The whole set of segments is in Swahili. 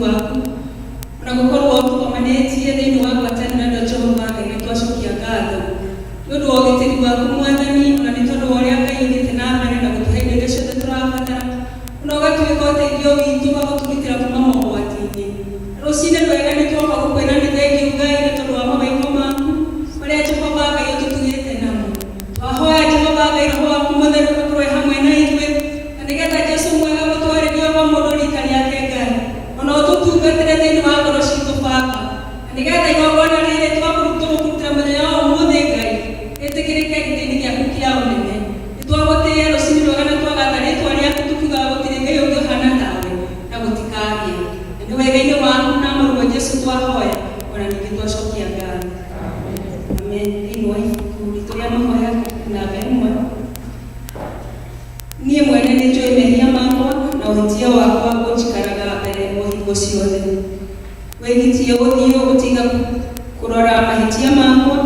waku na gukorwo tukomanetie thiini wa gwatanira na Jehova Ngai twacokia ngatho nundu wa ugitiri waku Mwathani na ni tondu wa uria Ngai ugite na mbere na gutuhe indo ciothe turabatara na ugatuika uteithio witu wa gutugitira kuma mogwati-ini rucini rwega ni twoka gukwira ni thengiu Ngai ni tondu wa mawaiko maku maria Jehova Ngai ututugite namo twahoya Jehova Ngai roho waku mutheru ukorwe hamwe na ithuĩ na nigetha Jesu mwega gutwarithio wa mundu rita riake Ngai ona ututungatire thiini wa ngoro citu Baba na nigetha igongona rĩrĩ twakũrutĩra mũthenya wa ũmũthĩ Ngai ĩtĩkĩrĩke gĩtĩ-inĩ gĩaku kĩa ũnene nĩtwagũtĩĩa rũciinĩ rwega na twagatha rĩtwa rĩaku tukiugaga gũtirĩ Ngai ũngĩ ũhana tawe na gũtikagĩa na nĩ wega-inĩ waku na mũrũ wa Jesu twahoya ona ningĩ twacokia ngatho amen. Thĩinĩ wa ibuku ritũ rĩa mahoya namba 1 niĩ mwene nĩ njũĩ mehia makwa na ũhĩtia wakwa gũnjikaraga mbere o hingo ciothe wĩgitie gũthiĩ gũtiga kũrora mahĩtia makwa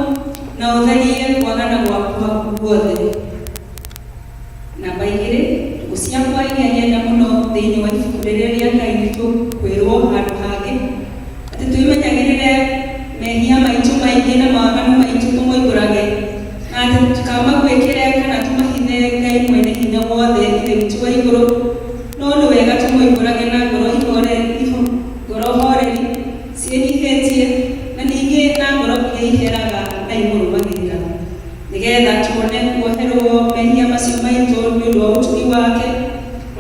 na ũtharie kwagana gwakwa guothe. Namba 2 ndũgũ ciakwa iria nyenda mũno thĩinĩ wa ibuku rĩrĩa rĩa Ngai nĩtũkwĩrwo handũ hangĩ atĩ twĩmenyagĩrĩre mehia maitũ maingĩ na mawaganu maitũ tũmoimbũrage na atĩ tũkamakwĩkĩre kana tũmahithe Ngai mwene hinya wothe ithe witũ wa igũrũ no nĩ wega tũmoimbũrage na ngoro horeri ciĩnyihĩtie na ningĩ na ngoro iria iheraga na imũrũmagĩrĩra nĩgetha tuone kuoherwo mehia macio maitũ nĩ ũndũ wa ũtugi wake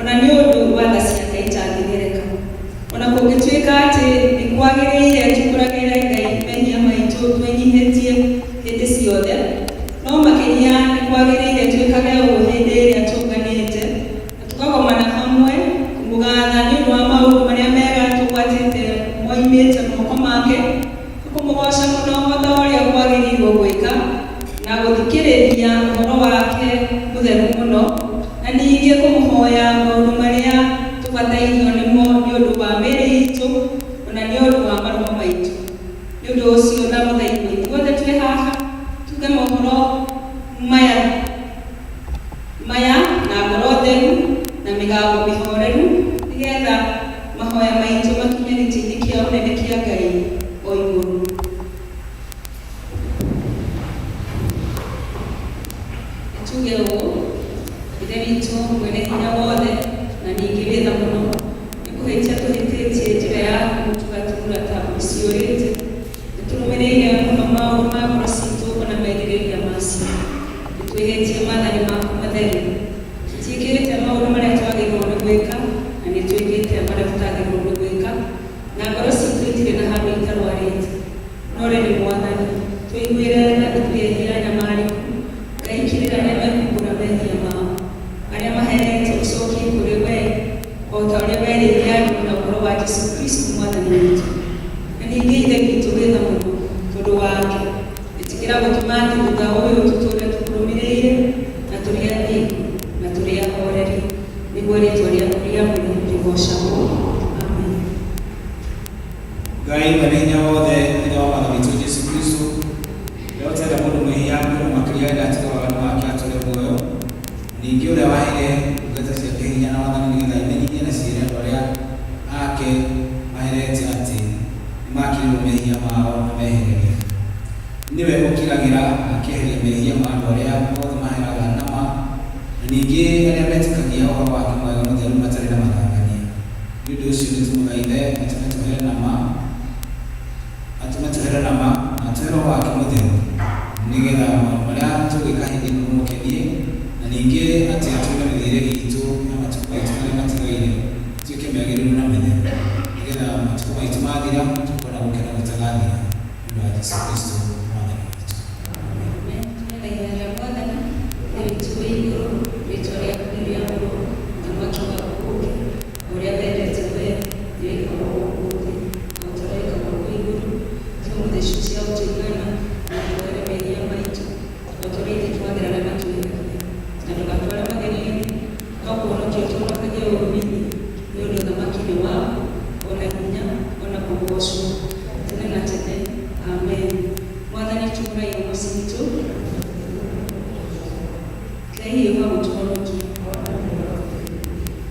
ona nĩ ũndũ wa tha ciake itangĩgereka ona kũngĩtuĩka atĩ nĩ kwagĩrĩire tũkũragĩre Ngai mehia maitũ twĩnyihĩtie hĩndĩ ciothe no makĩria nĩ kwagĩrĩire twĩkage ũũ hĩndĩ ĩrĩa tũnganĩte na tũkagomana hamwe kũmũgatha nĩ ũndũ wa maũndũ marĩa mega tũgwatĩte moimĩte moko make tũkũmũgoca mũno ta ũrĩa kwagĩrĩirwo gwĩka na gũthikĩrĩria ũhoro wake mũtheru mũno na ningĩ kũmũhoya maũndũ marĩa tũbatairio nĩmo nĩ ũndũ wa mĩĩrĩ itũ ona nĩ ũndũ wa maroho maitũ. Nĩ ũndũ ũcio ndamũthaitha ithuothe twĩ haha tuge mohoro maya na ngoro theru na mĩgambo mĩhoreru nĩgetha mahoya maitũ makinye gĩtĩ-inĩ kĩa ũnene kĩa Ngai o igũrũ. Tuge ũũ ithe witũ mwene hinya wothe na ningĩ wĩtha mũno nĩkũhĩtia tũhĩtĩtie njĩra yaku tũgatũra ta ũciũrĩte nĩtũrũmĩrĩire mũno maũndũ ma ngoro citũ ona merirĩria macio nĩtwĩhĩtie maathani maku matheru tũtiĩkĩrĩte maũndũ marĩa twagĩrĩirwo nĩ gwĩka na nĩtwĩkĩte marĩa tũtagĩrĩirwo nĩ gwĩka na ngoro citũ itirĩ na handũ itarwarĩte no rĩrĩ Mwathani twĩiguĩre na twĩhia nyamarĩku Ngai kirĩra arĩa mekumbũra mehia mao arĩa maherete ũcokie kũrĩ we o ta ũrĩa werĩire andũ na ũhoro wa Jesu Kristo Mwathani witũ na ningĩ ithe witũ wĩtha mũno tondũ wake ĩtigĩra gũtũma atĩ thutha ũyũ tũtũũre tũkũrũmĩrĩire na tũrĩ athingu na tũrĩ ahoreri nĩguo rĩĩtwa rĩaku rĩamũre rĩgocagwo. Amen. Ngai mwene hinya wothe thĩinĩ wa Mwathani witũ Jesu Kristo rĩrĩa ũtenda mũndũ mwĩhia mũno makĩria rĩrĩa atiga waganu wake atũre muoyo ningĩ ũrĩa waheire ngeta ciake hinya na wathani nĩgetha imenyithie na ciĩre andũ arĩa ake maherete atĩ nĩmakĩrĩirwo mehia mao na mehererie nĩwe ũkiragĩra akĩeheria mehia ma andũ arĩa othe maheraga nama na ningĩ arĩa metĩkagia ũhoro wake mwega mũtheru matarĩ na mathangania. Nĩ ũndũ ũcio nĩtũmũthaithe atũme tũhere nama na atũhe roho wake mũtheru nĩgetha maũndũ marĩa tũgwĩka hĩndĩ ĩno mũkenie na ningĩ atĩ atũme mĩthiĩre itũ na matukũ maitũ marĩa matigaire tuĩke mĩagĩrĩru na mĩtheru nĩgetha matukũ maitũ mathira tũkona gũkena gũtagathira nĩ ũndũ wa Jesu Kristo Mwathani witũ.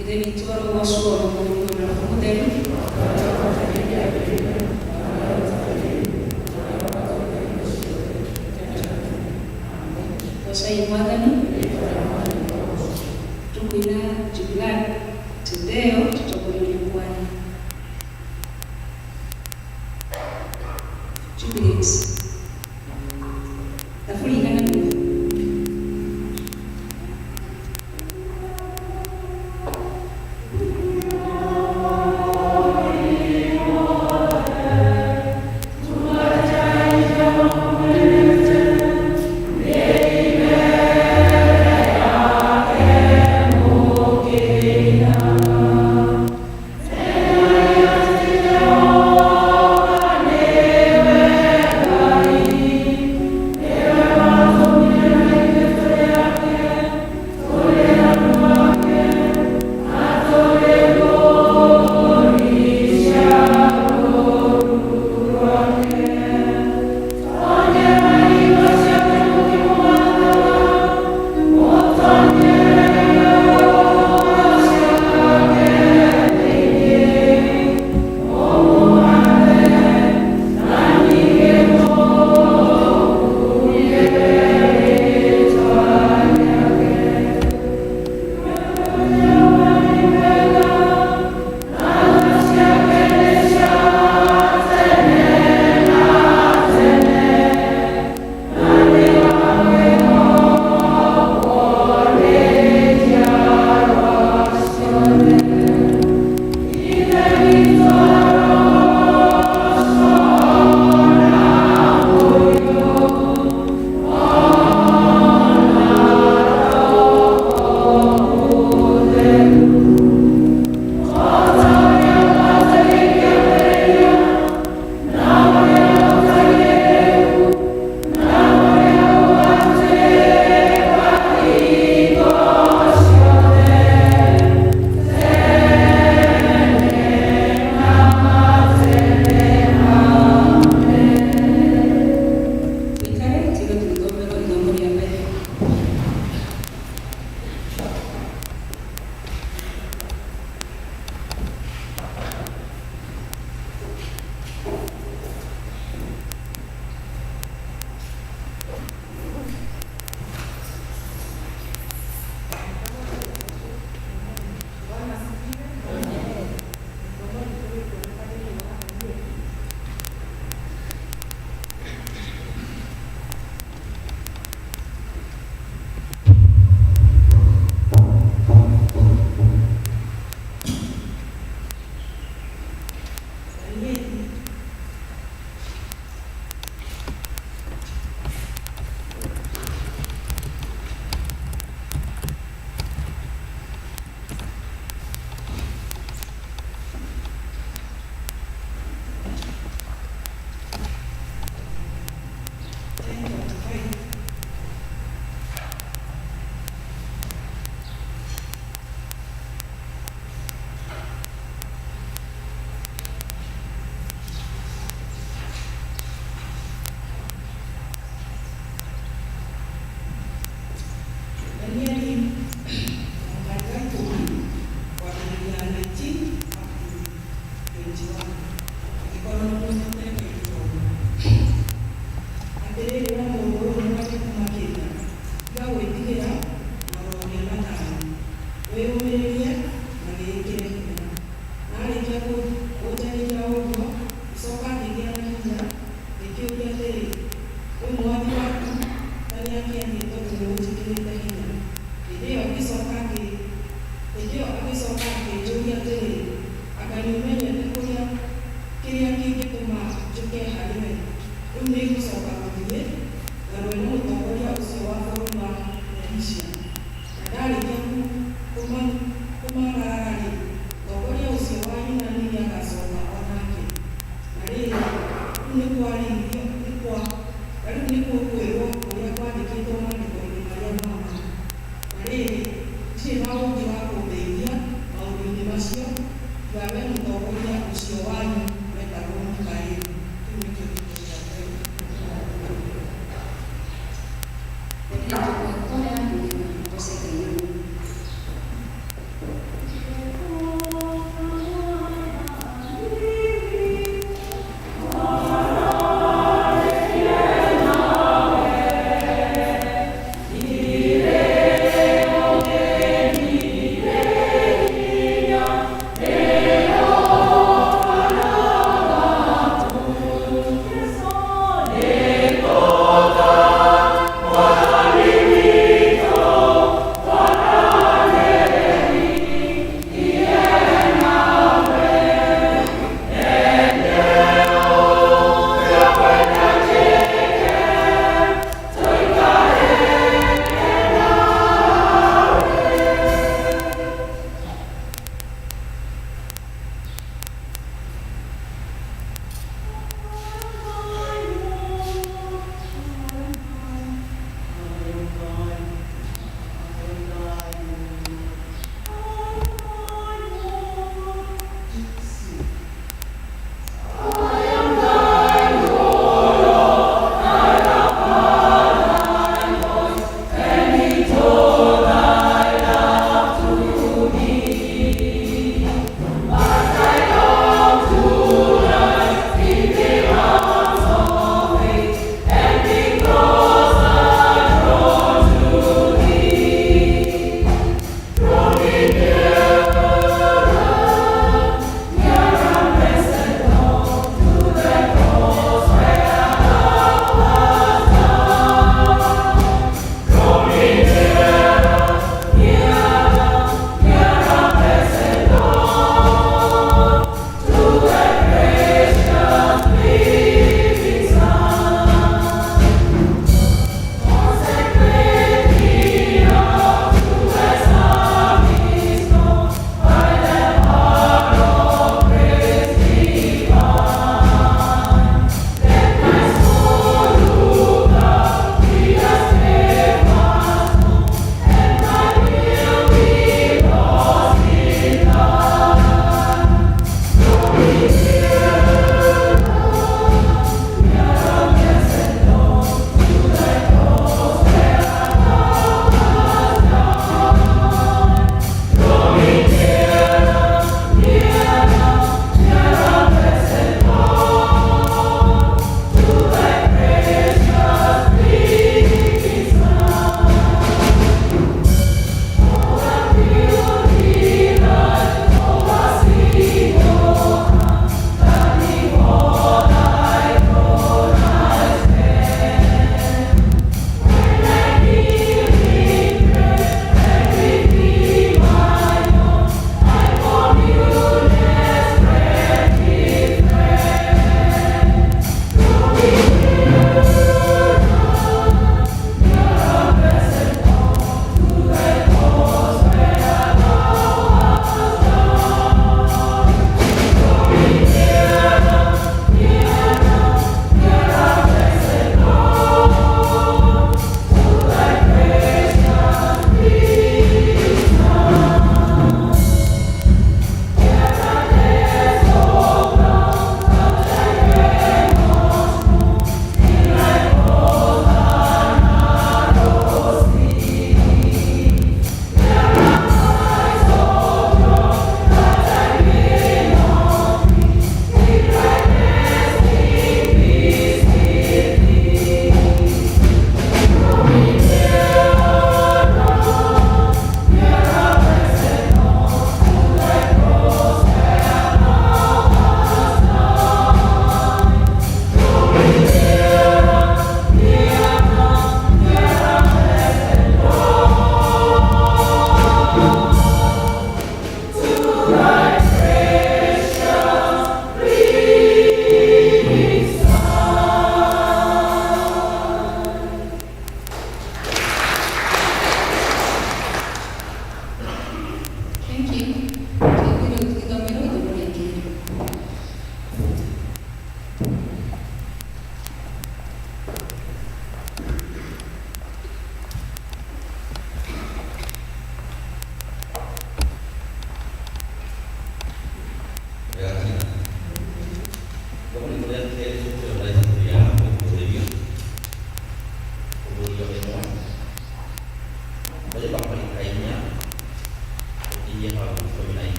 Ithe witũ arogocwo na mũtheri Cai mwathani tukwina jubilani tendeo tutongoreria Bwana. Jubilees tafuri igana nuthu.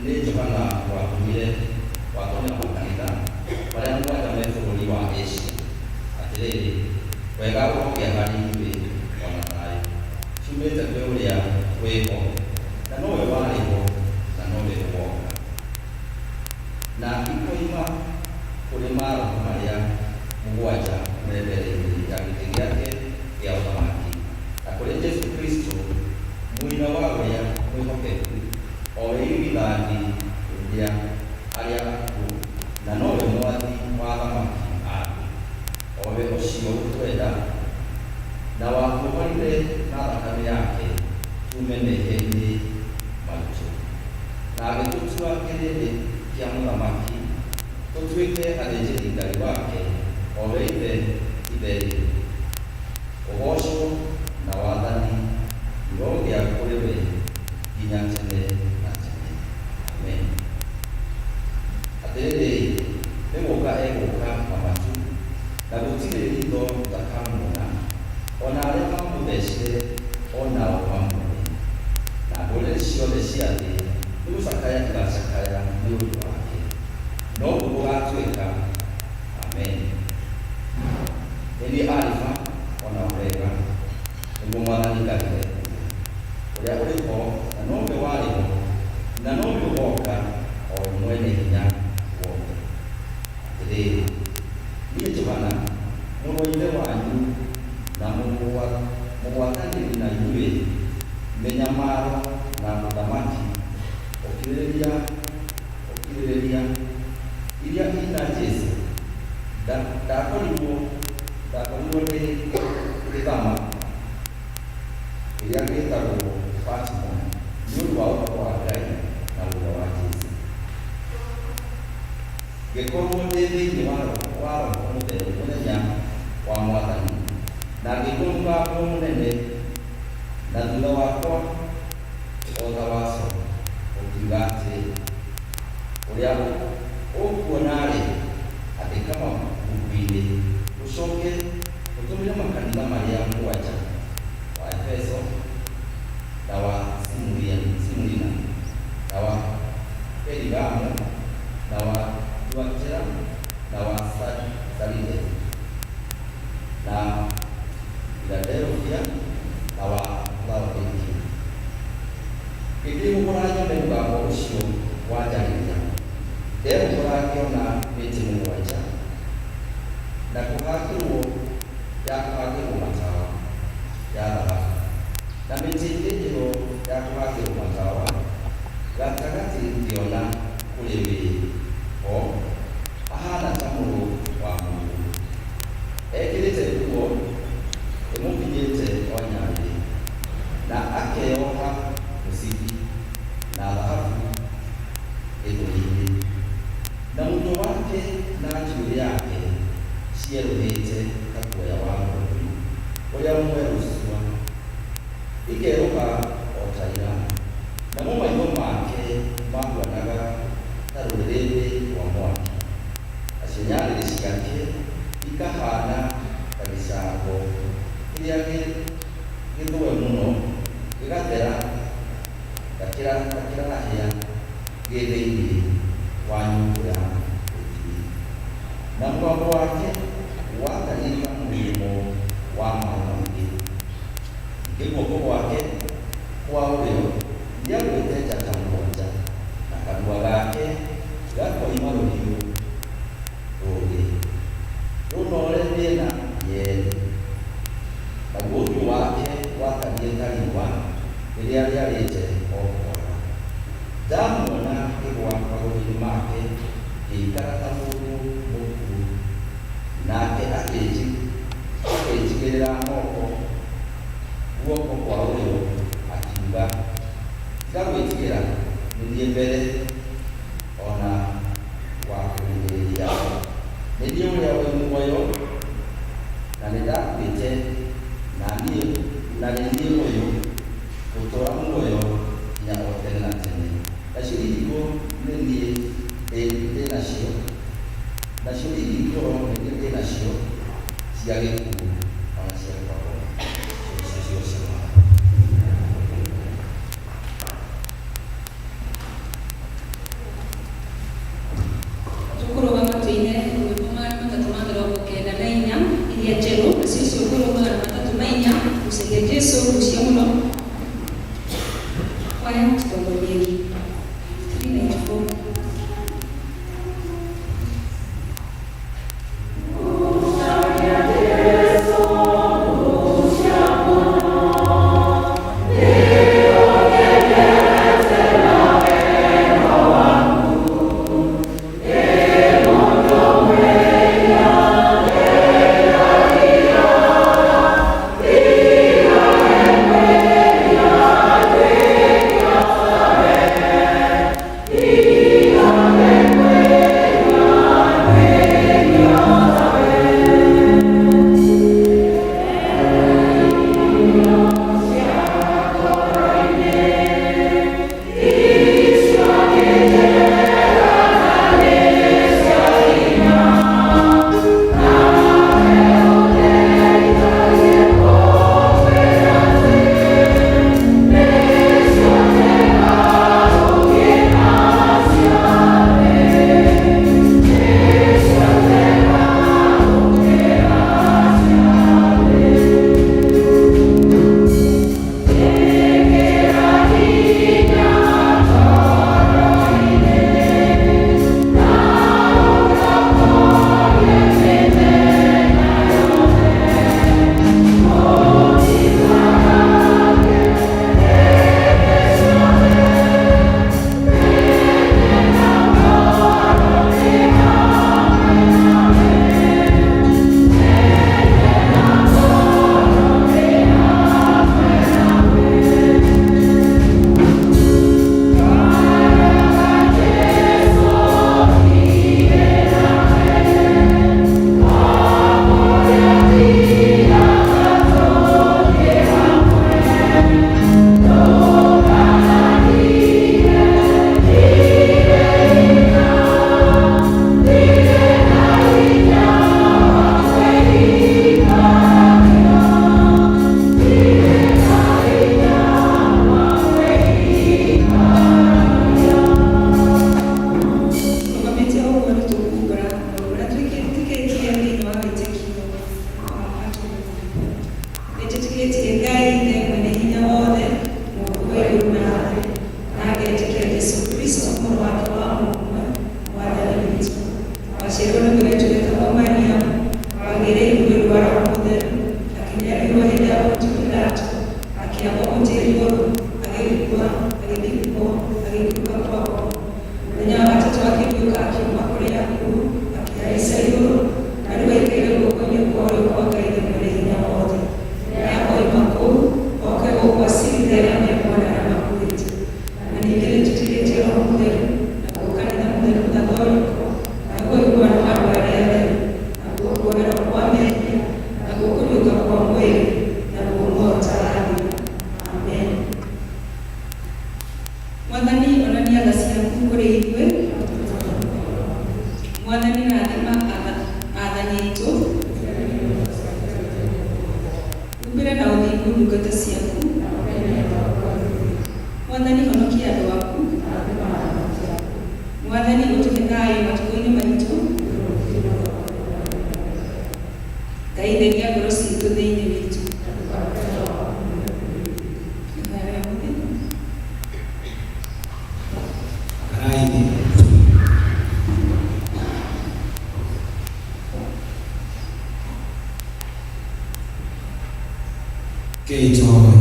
nĩ Johana watũmire watũmĩra makanitha marĩa mũgwanja me bũrũri wa Asia atĩrĩrĩ, wega ũrogĩa harĩ ithuĩ ona thayũ ciumĩte kwĩ ũrĩa wĩho na nowe warĩho na nowe ũgoka, na ikoima kũrĩ maroho marĩa mũgwanja methereirie ya gĩtĩ gĩake gĩa ũthamaki na kũrĩ Jesũ Kristo mũira wa ũrĩa mwĩhokeku, o we irigithathi rĩa arĩa akuũ na nowe mwathi wa athamaki aku, o we ũcio ũtwenda na watũhoire na thakame yake tume mehia-inĩ maitũ na agĩtũtua kĩrĩndĩ kĩa mũthamaki tũtuĩke athĩnjĩri-Ngai wake, o we ithe itheri, ũgocwo na wathani irogĩa kũrĩ we nginya tene na tene. Amen. Atĩrĩrĩ, nĩgũka egũka na matu na gũtirĩ ritho rĩtakamuona, ona arĩa mamũthecire onao mamuone, na ndũrĩrĩ ciothe cia thĩ nĩgũcakaya igacakaya nĩ ũndũ wake, noguo gũgatuĩka. Amen. Nĩ niĩ Alpha ona Omega, nĩguo Mwathani Ngai ũrĩa ũrĩ ho na nowe warĩ ho na nowe ũgoka, o we mwene hinya wothe. Atĩrĩrĩ, niĩ Johana mũrũ wa ithe wanyu na mũgwatanĩri na inyuĩ mĩnyamaro na mũthamaki ũkirĩrĩria iria ina Jesũ ndakorirwo nĩ gĩthama kĩrĩa gĩtagwo Patimo nĩ ũndũ wa ũhoro wa Ngai na wĩra wa Jesũ, ngĩkorwo ndĩ thĩinĩ wa Roho Mũtheru mũthenya wa Mwathani, na ngĩigua mũgambo mũnene na thutha wakwa o ta wa coro ũkiuga atĩrĩ, ũrĩa ũkuona-rĩ, andĩka mabuku-inĩ ũcoke ũtũmĩre makanitha marĩa mũgwanja, wa Efeso na wa Simurina na wa Perigamo na wa Thuatira na wa Saride na Philadelphia na wa Laodikia. Ngĩkĩhũgũra nyone mũgambo ũcio wanjarĩria, ndehũgũra ngĩona mĩtĩ mũgwanja na kũhakĩrwo matawa ya thahabu, na mĩtĩ ĩngĩ ya kũhakĩrwo matawa, gatagatĩ ngĩona kũrĩ wĩrĩ ho ahana ta mũrũ wa mũndũ, ekĩrĩte nguo ĩmũkinyĩte o nyarĩrĩ, na akeoha mũcibi na thahabu gĩthũri-inĩ, na mũtwe wake na njuĩrĩ yake cierũhĩte ta guoya wa ng'ondu ũrĩa mwerũ cua, ikerũka o ta ira, namo maitho make mahuanaga ta rũrĩrĩmbĩ rwa mwaki, nacio nyarĩrĩ ciake ikahana ta gĩcango kĩrĩa gĩthũe mũno gĩgathera gakĩrahĩa gĩ thĩinĩ wa nyũngũ ya ũthii, na mũgambo wake watariĩ ta mũrĩmo wa maaĩ maingĩ, ningĩ guoko gwake kwa ũrĩo nĩagwĩte njata mũgwanja, na kanua gake gakoima rũhiũ rũũgĩ rũnoore mĩena yerĩ, naguo ũthiũ wake watariĩ ta riũa rĩrĩa rĩarĩte o kwara. Ndamuona ngĩgwa magũrũ-inĩ make ngĩikara ta mũndũ mũkuũ, nake akĩnjigĩrĩra guoko kwa ũrĩo akiuga, tiga gwĩtigĩra, nĩ niĩ mbere ona wa kũrigĩrĩria, nĩ niĩ ũrĩa wĩ muoyo na nĩndakuĩte, na nĩ niĩ ũyũ gũtũũra muoyo nginya o tene na tene. Nacio ihigo nĩ niĩ ndĩ nacio, nacio ihingũro nĩ niĩ ndĩ nacio cia gĩkuũ ona cia kwagwo cio cia kuri itwe mwathani rathima athani aitu umbire na uthingu ndungata ciaku mwathani honokia andu aku mwathani utuhe thayu matuko-ini maitu Ngai theria ngoro ciitũ thĩinĩ witũ Keitoe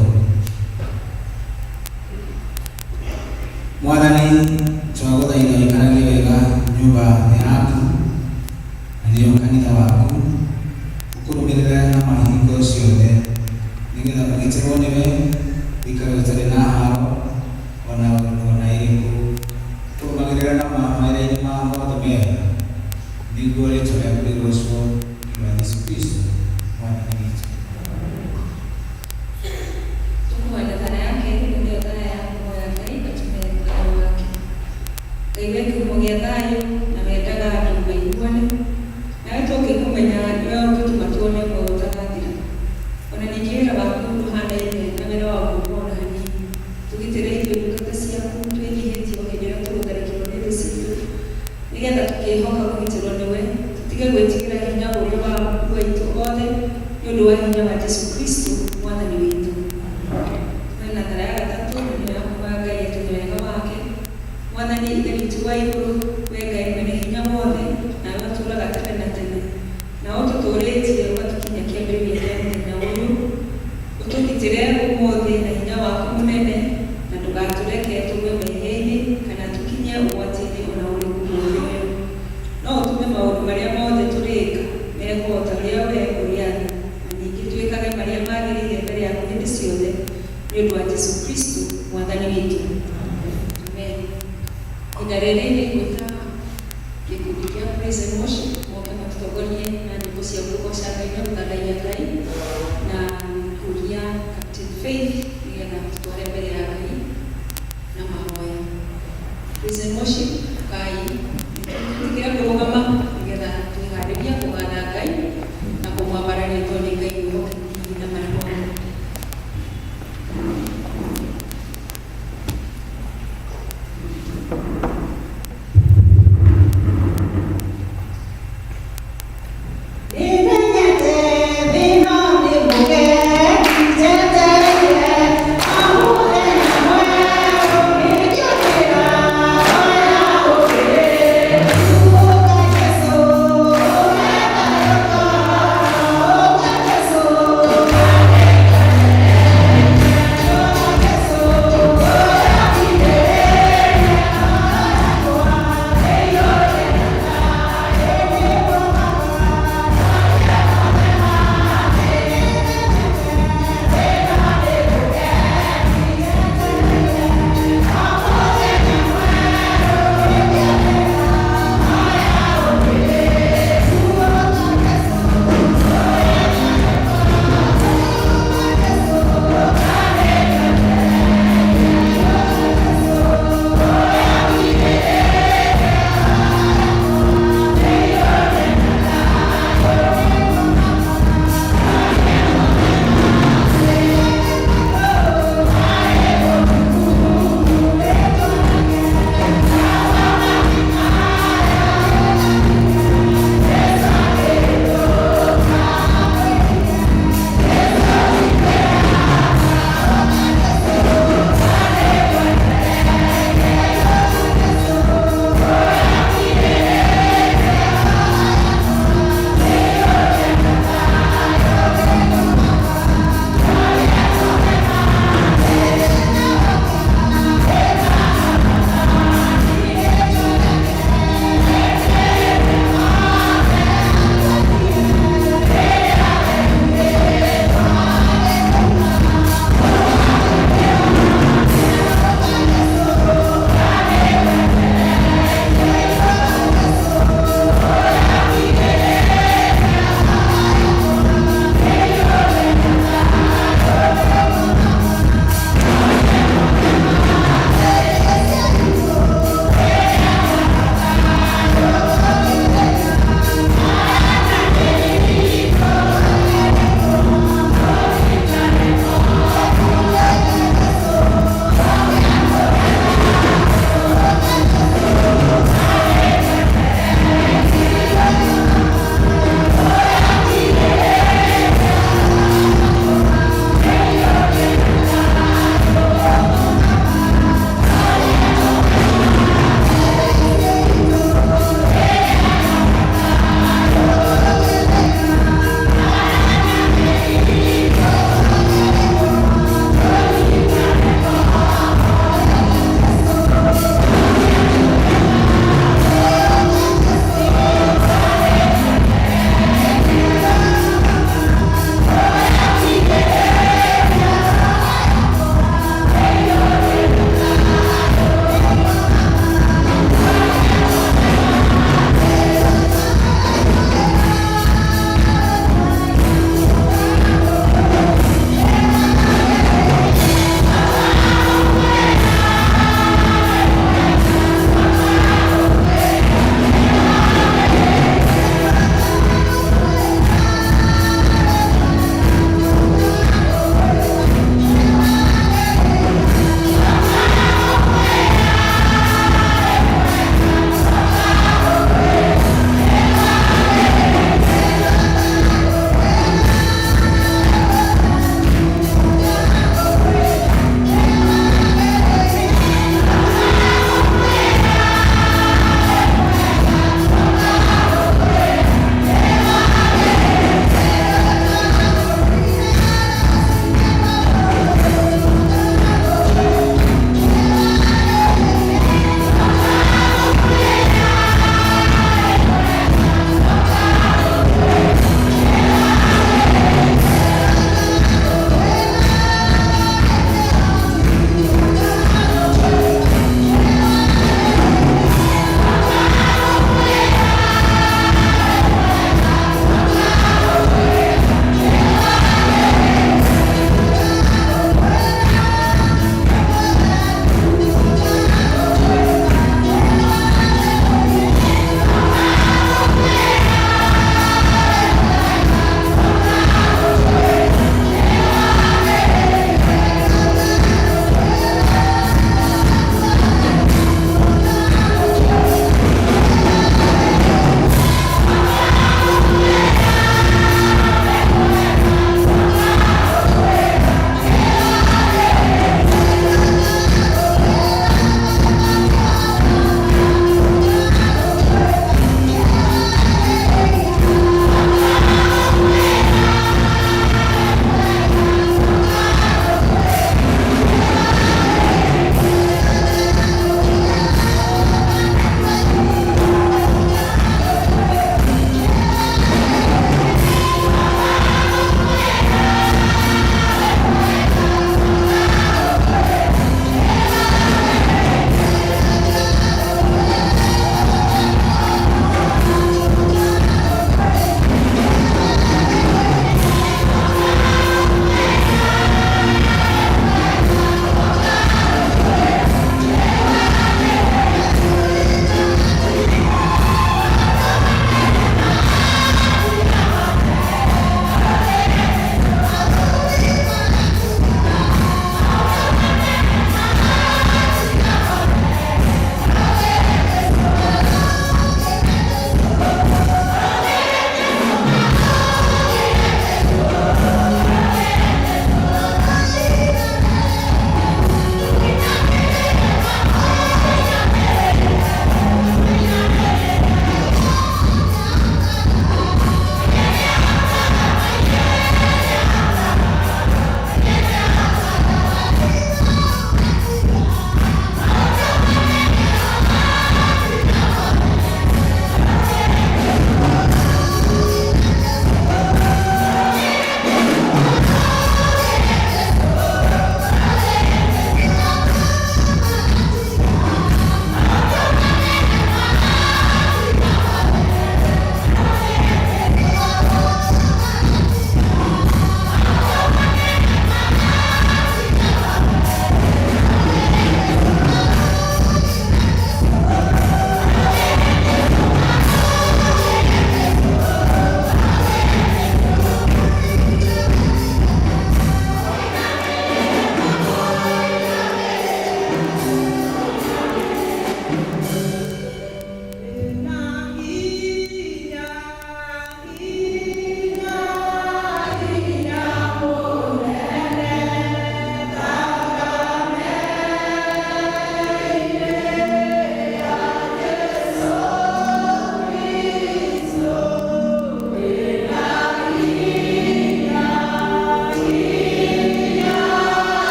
Mwathani twagũthaitha ũikaragie wega nyũmba yaku na nĩyo kanitha waku ũkũrũmĩrĩre na mahingo ciothe nĩgetha ũgitĩrwo nĩwe ũikare ũtarĩ na haro ona ĩrĩkũ tũrũmagĩrĩra na mawĩra-inĩ ma mothe mega nĩguo rĩtwa rĩaku rĩgocwo nĩ wa Yesu Kristo mwathani witũ. Ngai kiumo thayu na mendaga andũ maiguane nawe tũngĩkũmenya nĩwe ũngĩtũma tuone muoyo ũtagathira ona ningĩ wĩra waku ndũhanaine na wĩra wa guoko ona hanini tũgitĩre ithuĩ ndungata ciaku twĩnyihĩtie o hĩndĩ ĩrĩa tũgũtharĩkĩrwo nĩ thũ citũ nĩgetha tũkĩhoka kũgitĩrwo nĩwe tũtige gwĩtigĩra hinya ũrĩa wa witũ othe nĩ ũndũ wa hinya wa Jesu Kristo mwathani witũ. Na thara ya gatatũ nĩ ya kuuga Ngai atũhe wega wake mwathani ithe witũ wa igũrũ we Ngai mwene hinya wothe nawe ũtũũraga tene na tene na ũtũtũrĩtie ũgatũkinya kĩambĩrĩria kĩa mũthenya ũyũ ũtũgitĩre ũmũthĩ na hinya waku mũnene na ndũgatũreke tũgwe mehia-inĩ kana tũkinye ũgwati-inĩ ona ũrĩkũ mũthenya ũyũ no ũtũme maũndũ marĩa mothe tũrĩka mekwo ta ũrĩa we ũrĩathĩ na ningĩ twĩkage marĩa magĩrĩire mbere yaku hĩndĩ ciothe nĩ ũndũ wa Jesu Kristo mwathani witũ. Amen. Ihinda rĩrĩ nĩ gwĩta gĩkundi kĩa Praise and Worship moke matũtongorie na nyĩmbo cia kũgoca Ngai na gũthararia Ngai na kũria Captain Faith nĩgetha tũtware mbere ya Ngai na mahoya. Praise and Worship Ngai nĩtũtigĩra kũrũgama nĩgetha twĩharĩria kũganda Ngai na kũmwambarania tondũ nĩ Ngai mwĩhokeku mahinda marĩa mothe. Oh,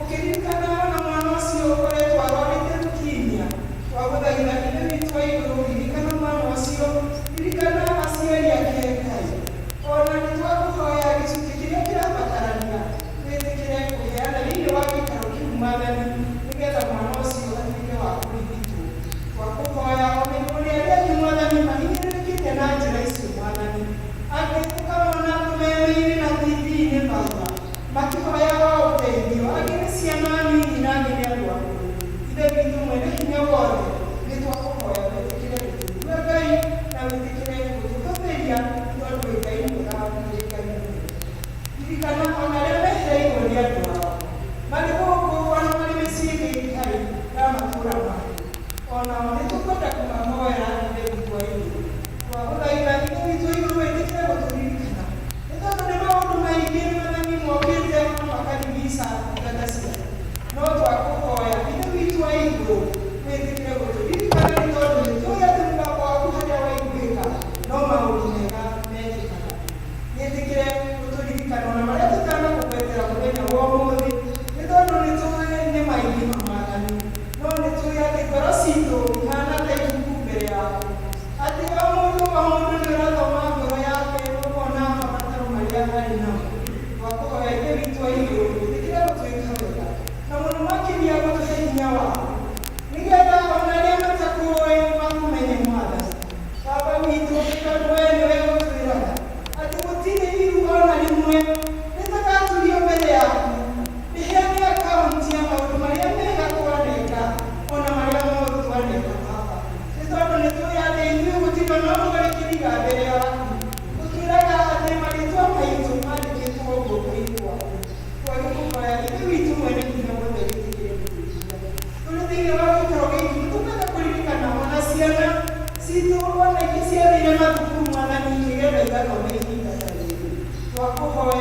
Ukirikana na mwana ucio ukoretwo arorite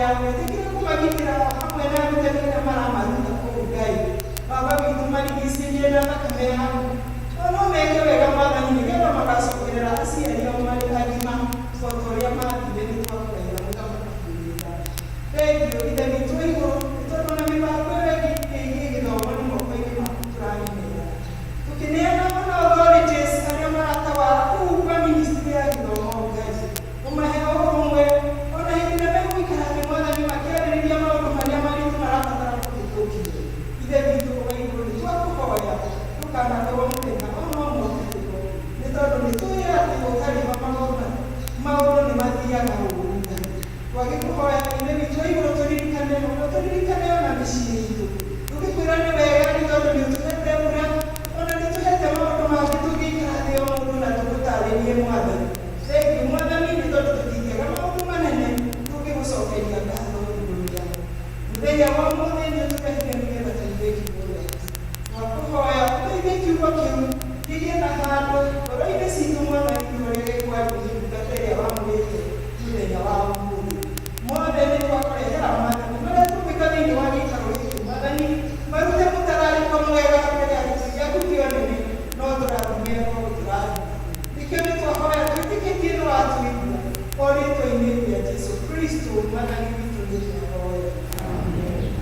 yawe tekira kumagitira hamwe nawe tekira marama nda ko ugai baba bitumani gisije na kamera ono meke wega mwana nyine ngero makaso kugira asi ari mali kadima fotoria mati beni kwa kwa ila mkama kuuliza pedio ide mitwiko itoto na mipa kweli kiki ndo wani mkweli makuturani mea tukinena mana authorities ari mara tawara kwa ministry ya ndo guys umaheo umwe ona hivi na mimi kana mwana ni makiari ni jamaa ndo mali mali tumarata tara kutoki ide vitu kwa hiyo ni kwa kwa ya tukana kwa mtenda ono mtendo ni todo ni tuya ni kali mama mauro ni matia na uunga wakikuhoya ine vitu hiyo tulilikane na mishini hiyo tukikurane wega ni todo ni tutete ura ona ni tutete mauro mavitu gikade ono na tukutale ni mwana seki mwana mimi todo tukikia kama mauro manene tukimusokelia kando dunia ndeya wa mwana ni tukahike ngeza tibeki bora wakuhoya tibeki kwa kiu kigenda hado ora ile situ mwana ni kwa kutetea wangu yeye yule ya wangu mwana ni kwa kuleta mwana mwana tupika ni wani karoti mwana ni barute mutarali kwa mwega kwa ya kukiwa ni no turamia kwa kutarali nikene kwa hoya tutike tino watu hivi ori to imani ya Yesu Kristo mwana ni vitu vingi kwa hoya amen.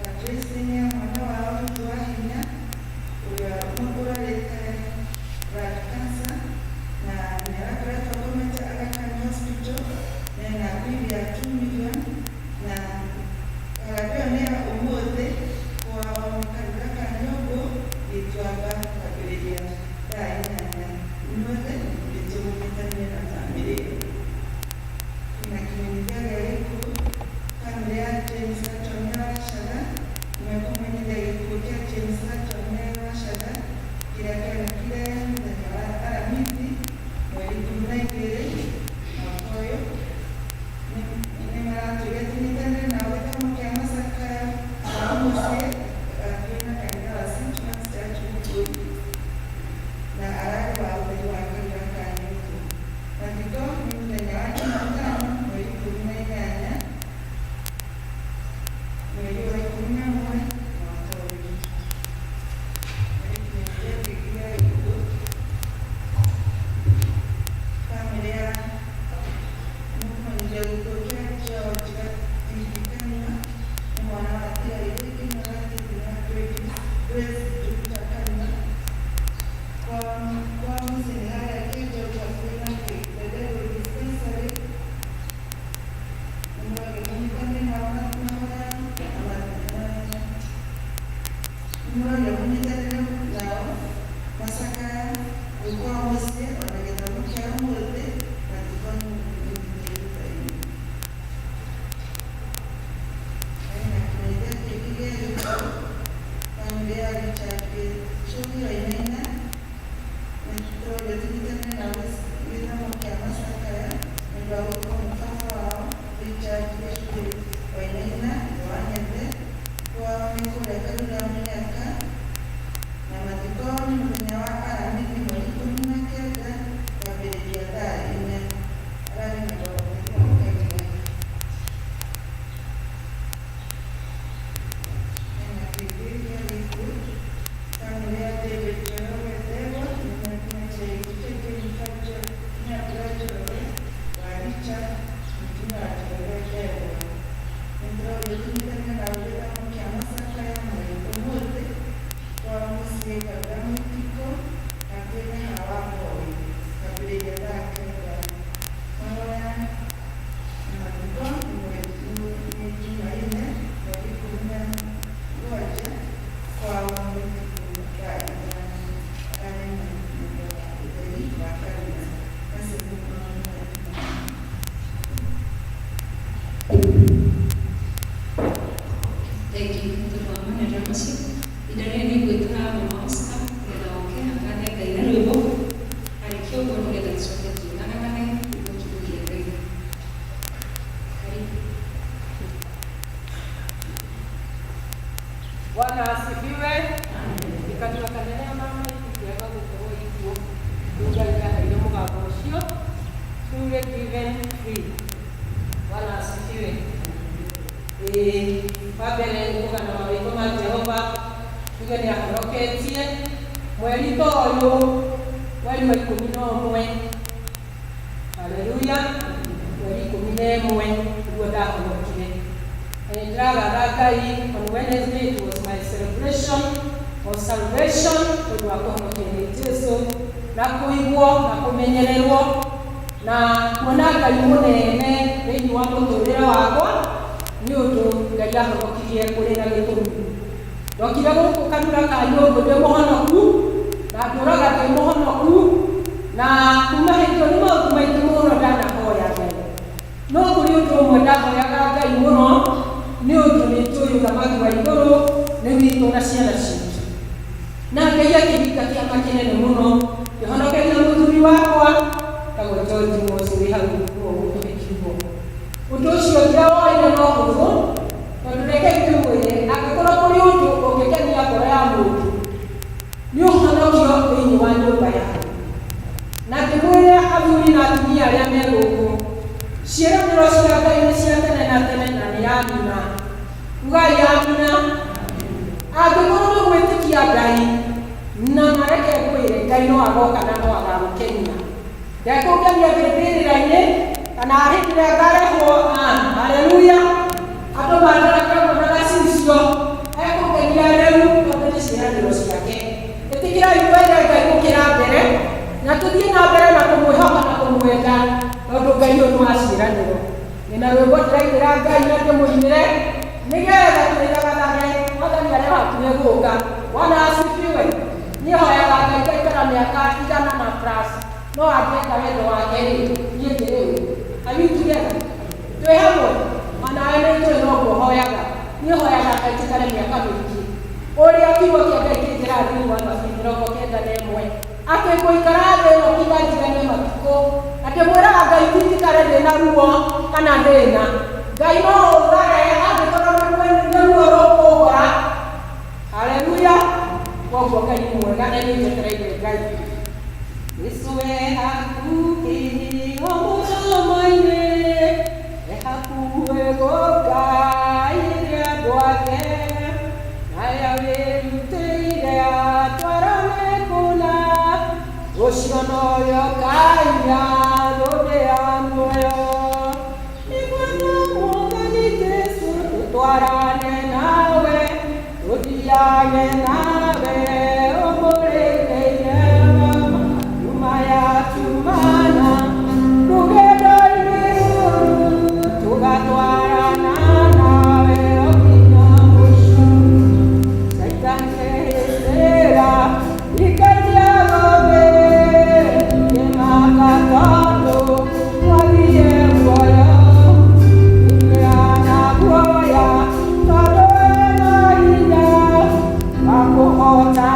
Addressing freely given free. Bwana asifiwe. Wabere ni kugana mawiko ma Jehova tuge ni ahoroketie mweri toyo wali wa 11. Haleluya. Mweri 11 ndio ndahorokire. On Wednesday it was my celebration of salvation ndio wakohorokire Jesu na kuigwo na kumenyererwo na kuona Ngai munene thĩinĩ wa mũtũũrĩre wakwa nĩ ũndũ Ngai ahonokirie kũrĩ na gĩtũmi. Ndokire gũkũ kanitha ka nyũngũ ndĩ mũhonoku na ndũraga ndĩ mũhonoku na kuma hĩndĩ nĩ maũndũ maingĩ mũno ndanahoya Ngai. No kũrĩ ũndũ ũmwe ndahoyaga Ngai mũno nĩ ũndũ nĩ tũĩ ũthamaki wa igũrũ nĩ witũ na ciana citũ. Na Ngai akĩhinga kĩama kĩnene mũno kĩhonokeria mũthuri wakwa tagwo George Mosi wĩ hau gũtũmĩkirwo. Ũndũ ũcio ndirawoire no hũthũ tondũ reke ngĩmwĩre angĩkorwo kũrĩ ũndũ ũngĩkenia ngoro ya mũndũ nĩ ũhonokio thĩinĩ wa nyũmba yake. Na ngĩmwĩre athuri na atumia arĩa me gũkũ ciĩranĩro cia Ngai nĩ cia tene na tene na nĩ amina. Ugai amina. Angĩkorwo nĩ gwĩtĩkia Ngai na mareke ngwĩre Ngai no agoka na no agagũkenia. Ndekũngenia mbĩrĩra-inĩ kana hĩndĩ ĩrĩa ngarehwo haleluya andũ mandaraka na gacicio ekũngenia rĩu tondũ nĩ ciĩranĩro ciake. Ĩtĩkĩrai twende Ngai gũkĩra mbere na tũthiĩ na mbere na kũmwĩhoka na kũmwenda tondũ Ngai ũyũ nĩ wa ciĩranĩro. Nĩna rwĩmbo ndĩraigĩra Ngai na ndĩmũinĩre nĩgetha twĩthagathange mwathani arĩa hakuhĩ gũka. Bwana asifiwe. Niĩ hoyaga Ngai ngaikara mĩaka 100 na plus no angĩenda wendo wake rĩ niĩ ndĩrĩ Are we together? Twĩ hamwe manawe nĩ itũĩ noguo hoyaga. Niĩ hoyaga Ngai njikare mĩaka mĩingĩ ũrĩa kiugo kĩa Ngai kĩnjĩraga wa Mathayo 91 atĩ ngũikara thĩ ĩno nginya njiganie matukũ. Atĩ mwĩraga Ngai ti njikare ndĩna ruo kana thĩna. Ngai no ũthare angĩkorwo nĩ ruo rũkũgora. Haleluya. Koguo Ngai nĩ mwega na nĩ njetereire Ngai. Yesu hakuhĩ mũtamainĩ hakuhĩ gũka irĩ andũ ake naye wĩrutĩire atwarane kũna ũcio noyo Ngai athũndĩa muoyo. Nĩguo Mwathani Jesũ tũtwarane nawe tũthiage nawe ũmũrĩkĩire tumana rugendo-inĩ tũgatwarana nawe nginya mũico. Saitani ehĩtĩra ikaria gothe kĩmaka tondũ wathiĩ muoyo. Ĩgĩana guoya tondũ wĩna hinya wa kũhoota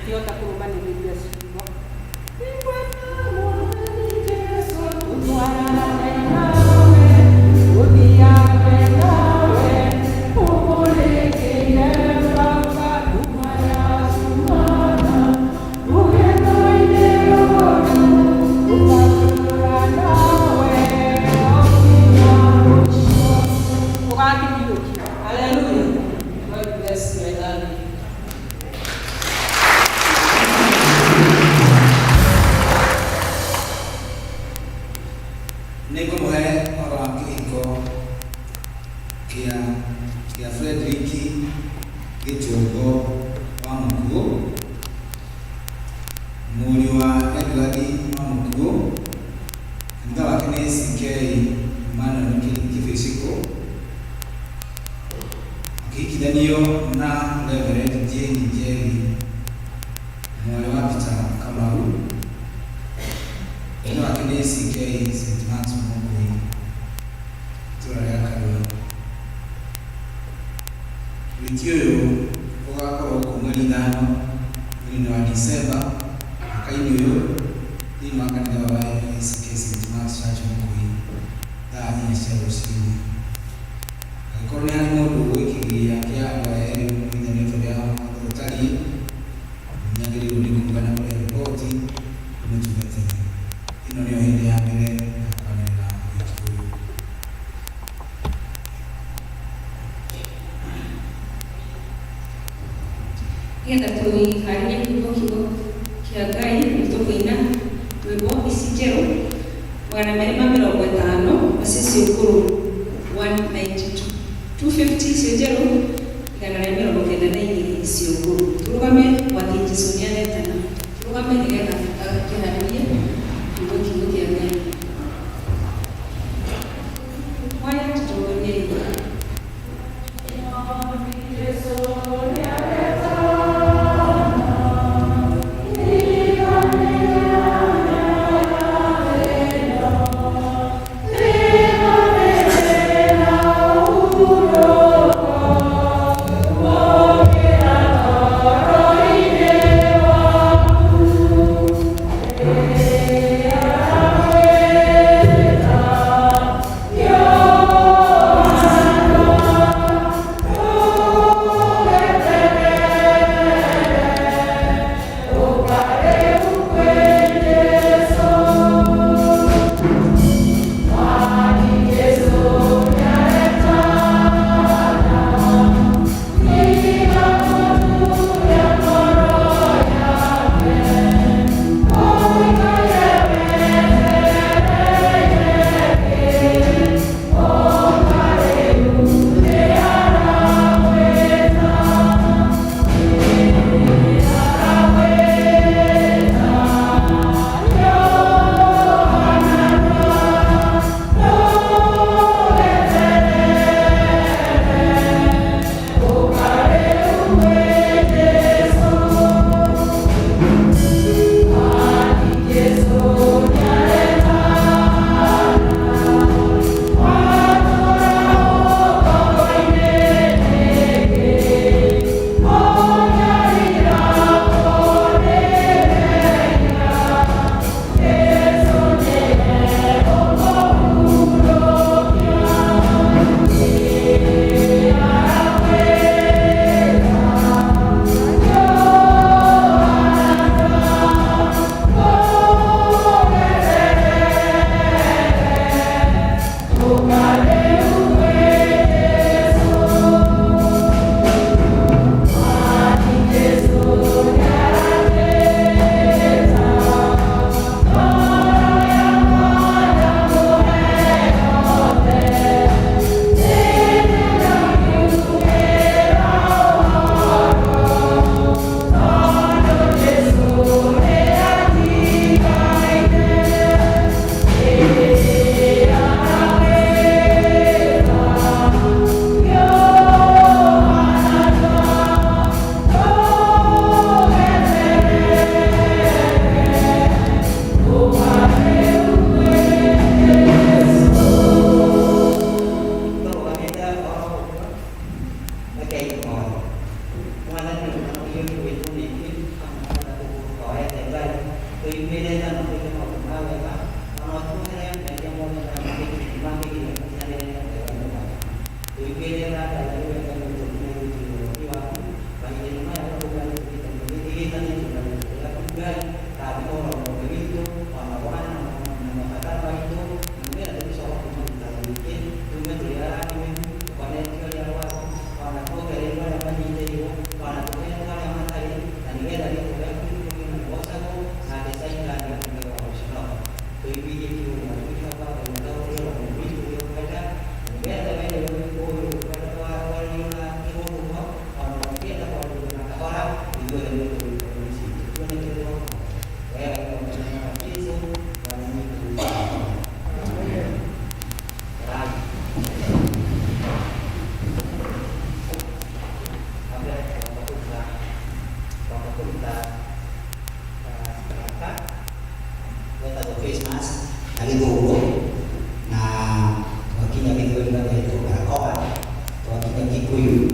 tũngĩhota kũrũmanĩrĩria ciugo. Hallelujah. God bless you. I love you. Niko mwe ora kiko kia Frederick Gitongo wa Mukuo, muri wa Edward wa Mukuo, nda wake ni CK Emmanuel Kifisiko, akikidanio na Reverend Jane Jerry mwale wa Peter Kamaru, nda wake ni CK St. Max Mugui turayakana wikioyo ugakorwo kumweri 5 mweri wa Disemba akainioyo thĩinĩ wa kanitha wa ACK St. Max Church Mugui thaa 4 cia rũcinĩ. Angĩkorwo nĩ harĩ mũndũ ũgwĩkĩrĩria kĩa andũ aya erĩ mũithanĩtwo rĩa ũtariĩ, nyagĩrĩirwo nĩ kũgana kũrĩa riboti mũtungatĩri. Ĩno nĩyo hĩndĩ ya mbere ya kwanĩrĩra wiki ũyũ. Getha tũiharĩrie kiugo kĩa Ngai nĩtũkũina rwĩmbo ici njerũ 250 na sisi ũkũrũ 192 250 icio njerũ 192 icio ũkũrũ. Tũrũgame wathi Jesũ nĩanetana. Tũrũgame nĩgetha tũkĩharĩrie kiugo kĩa Ngai. Waya tũtongorie Oh, ete ngai tuimirete no kuike maunga wega ono tuhere media moja na mkiki mangiki na kiane kwa nyuma tuimirete na kaiwe kama tumewe tuliwa bali ni maya kwa kali kuita mkiki tani tunaleta kugai kadi ora mkiki wana wana na makataba itu ngera tulisoma kumaliza wiki tumetuliara kime kwa netio ya wao wana kwa ile ya majinde hiyo wana tukia kama matari na ngera ni kwa kitu kwa sababu na desaina ya kwa washina tuibije kiu na tukia kwa ndio ndio vitu vya kaida ngera wewe kwa kwa wale na kitu kwa wana pia kwa na kabara ndio ndio polisi tunaendelea wewe kwa tatizo wana ni Christmas lagi dulu nah wakilnya kita juga itu barakoa wakilnya kikuyu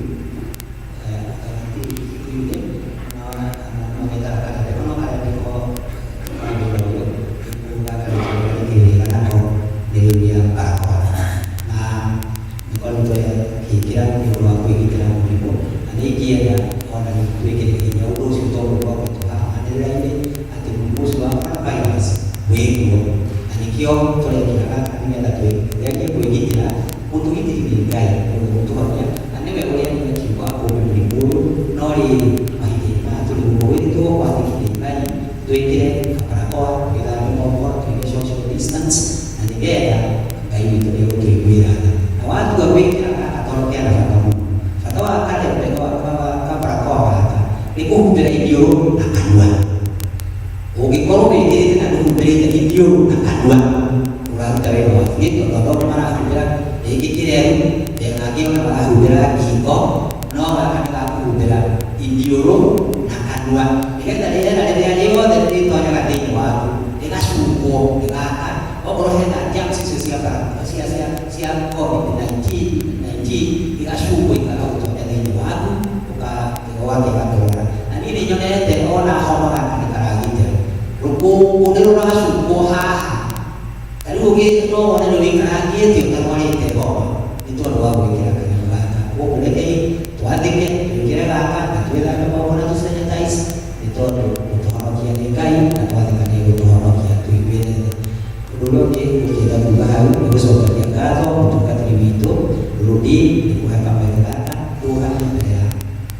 nanti kikuyu deh mau kita akan ada kalau ada di kau dulu kita akan di karena kau di dia barakoa nah kalau itu ya kira di rumah aku kita mau nanti dia ya orang itu kita jauh sih tahu bahwa itu ada lagi atau bungkus apa ya wego anikio tole kira ani ada tuh yake kuingia untuk itu dibikai untuk hanya ane wewe yang kiwa ko mlimburu nori mahiti na tulibu itu wakati dibikai tuh kire kaparakoa kita mau ke social distance ani gaya kai itu dia kuibira na watu wa wiki atolokea na fatamu fatawa kale kwa kaparakoa hata nikuhubira idio akanwa Ukikorong ini kita ada beri video akan orang cari orang itu kalau mana sudah kira yang lagi orang sudah kiko no akan laku sudah video akan dua ini tadi ada dari dari itu hanya katanya waktu dengan suku dengan kalau saya jam siapa COVID-19 dengan suku kalau itu dari waktu bukan waktu kantor dan ini juga dari orang ruko udero na suko ha kali uge no wana no winga ye ti tarwani te ko itu ro wa kira kana bata ko uleke tuadike kira ka tuela ka ba wana tu sanitize itu to ha kia ni kai na tuadike ni to ha kia tu ibe dulu ke kita bahau itu so ka ka to untuk ka tribito dulu di ku ha ka ba ka Tuhan ya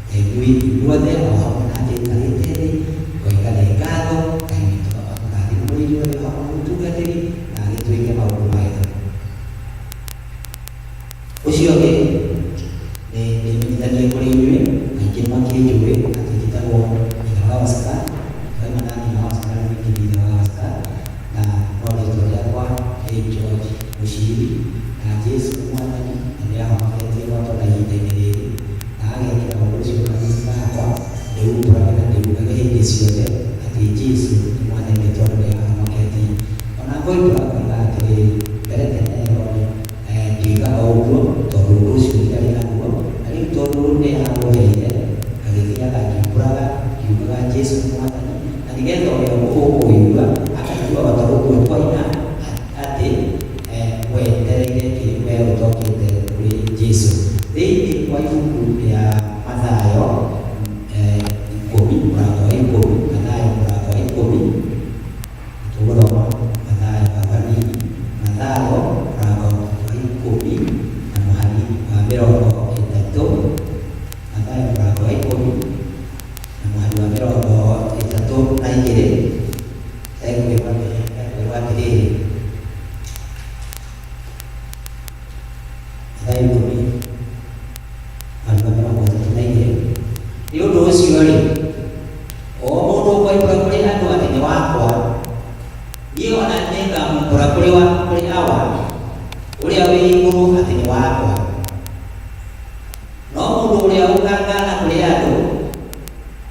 dua de ha na te kali te ko ka le ka to juga dia orang juga jadi, nah itu yang mau rumah itu. Usia ke, di kita dia boleh juga, mungkin makin juga, nanti kita mau di awas kan, bagaimana di awas kan, mungkin di awas kan, nah kalau itu dia kuat, George Bushi, nah jadi semua tadi, dia orang yang waktu lagi dari, nah kita mau juga kita kuat, dia berapa dia juga ke Indonesia, nanti Jesus semua yang itu dia aku itu adalah dari beretnya orang jika orang turun sudah dengan orang, dari turun dia orang ini, kali dia lagi berapa juga Yesus semua tadi, nanti kita orang juga akan juga turun poinnya, ada dari kita untuk kita beri Yesus, jadi poin dia masa ayo COVID berapa COVID, mana yang berapa COVID, itu berapa Natalo, Rago, Kopi, Namahani, Mabero, itu, Natalo, Rago, Kopi, Namahani, Mabero, itu naik kiri, saya keluar kiri, saya Kopi, Mabero, itu naik kiri, itu dua sekali, oh mau dua kali ada ada nyawa dia orang ni kamu pura-pura awal, uliawi guru hati wako. Nomu uliawi kangana uliado,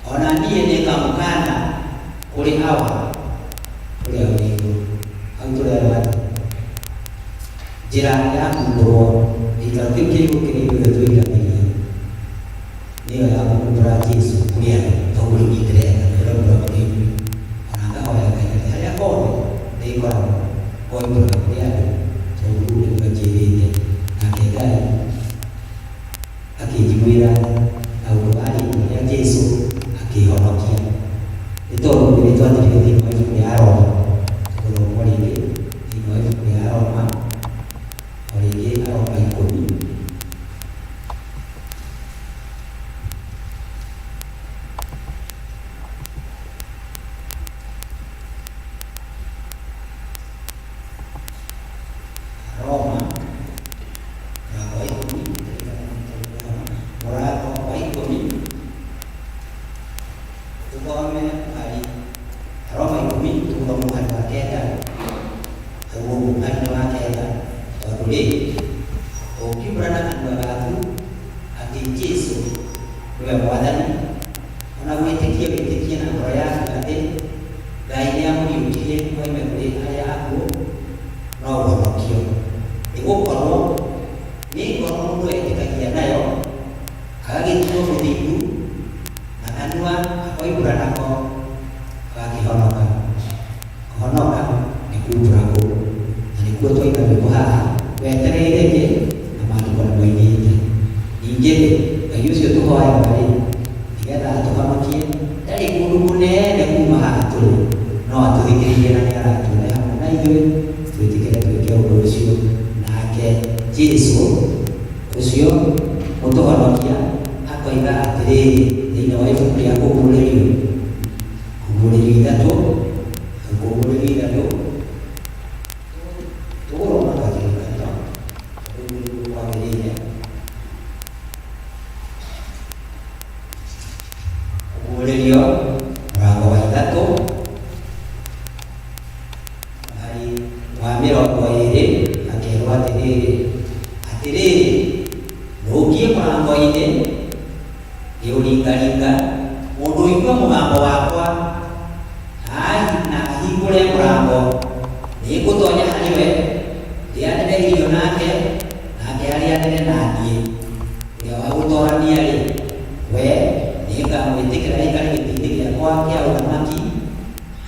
orang dia ni kamu kana uliawa, uliawi guru. Angtu lewat jiranya guru, ikan kiri itu ikan ini. Ni orang berarti uliado, tahu belum kita orang berarti tukome hari Roma 10 tukome hari wa kenda huo hari wa kenda tondũ ũkiumana na andũ agaku atĩ Jesũ nĩwe Mwathani ona wĩtĩkie na ngoro yaku atĩ Ngai nĩamũriũkirie oime kũrĩ arĩa akuũ no ũhonokio. Nĩgũkorwo nĩ ngoro mũndũ etĩkagia nayo agagĩtuo mũthingu na kanua akoimbũra nako agakĩhonoka. Kũhonoka nĩ kuumbũra kũu, na nĩkuo twaina rwĩmbo haha wetereire kĩ na maandĩko nĩmoigĩte. Ningĩ Ngai ũcio tũhoyaga-rĩ nĩgetha atũhonokie ndarĩ kũndũ kũnene kuma haha tũrĩ, no atũthikĩrĩrie na nĩaratũre hamwe na ithuĩ twĩtĩkĩre twĩke ũndũ ũcio. Nake Jesũ ũcio mũtũhonokia akoiga atĩrĩrĩ thĩinĩ wa ibuku rĩa Kũguũrĩrio 3 tũgũroma gakĩrĩkanĩro kwagĩrĩire. Kũguũrĩrio mũrango wa 3 hari wa 20 akerwo atĩrĩrĩ nũngiĩ mũrango-inĩ ngĩũringaringa, mũndũ ũigua mũgambo wakwa na ahingũre mũrango nĩngũtonya harĩ we ndĩanĩre irio nake arĩanĩre na niĩ. Ũrĩa wagũtorania-rĩ we nĩngamwĩtĩkĩra aikare gĩtĩ-inĩ gĩakwa kĩa ũthamaki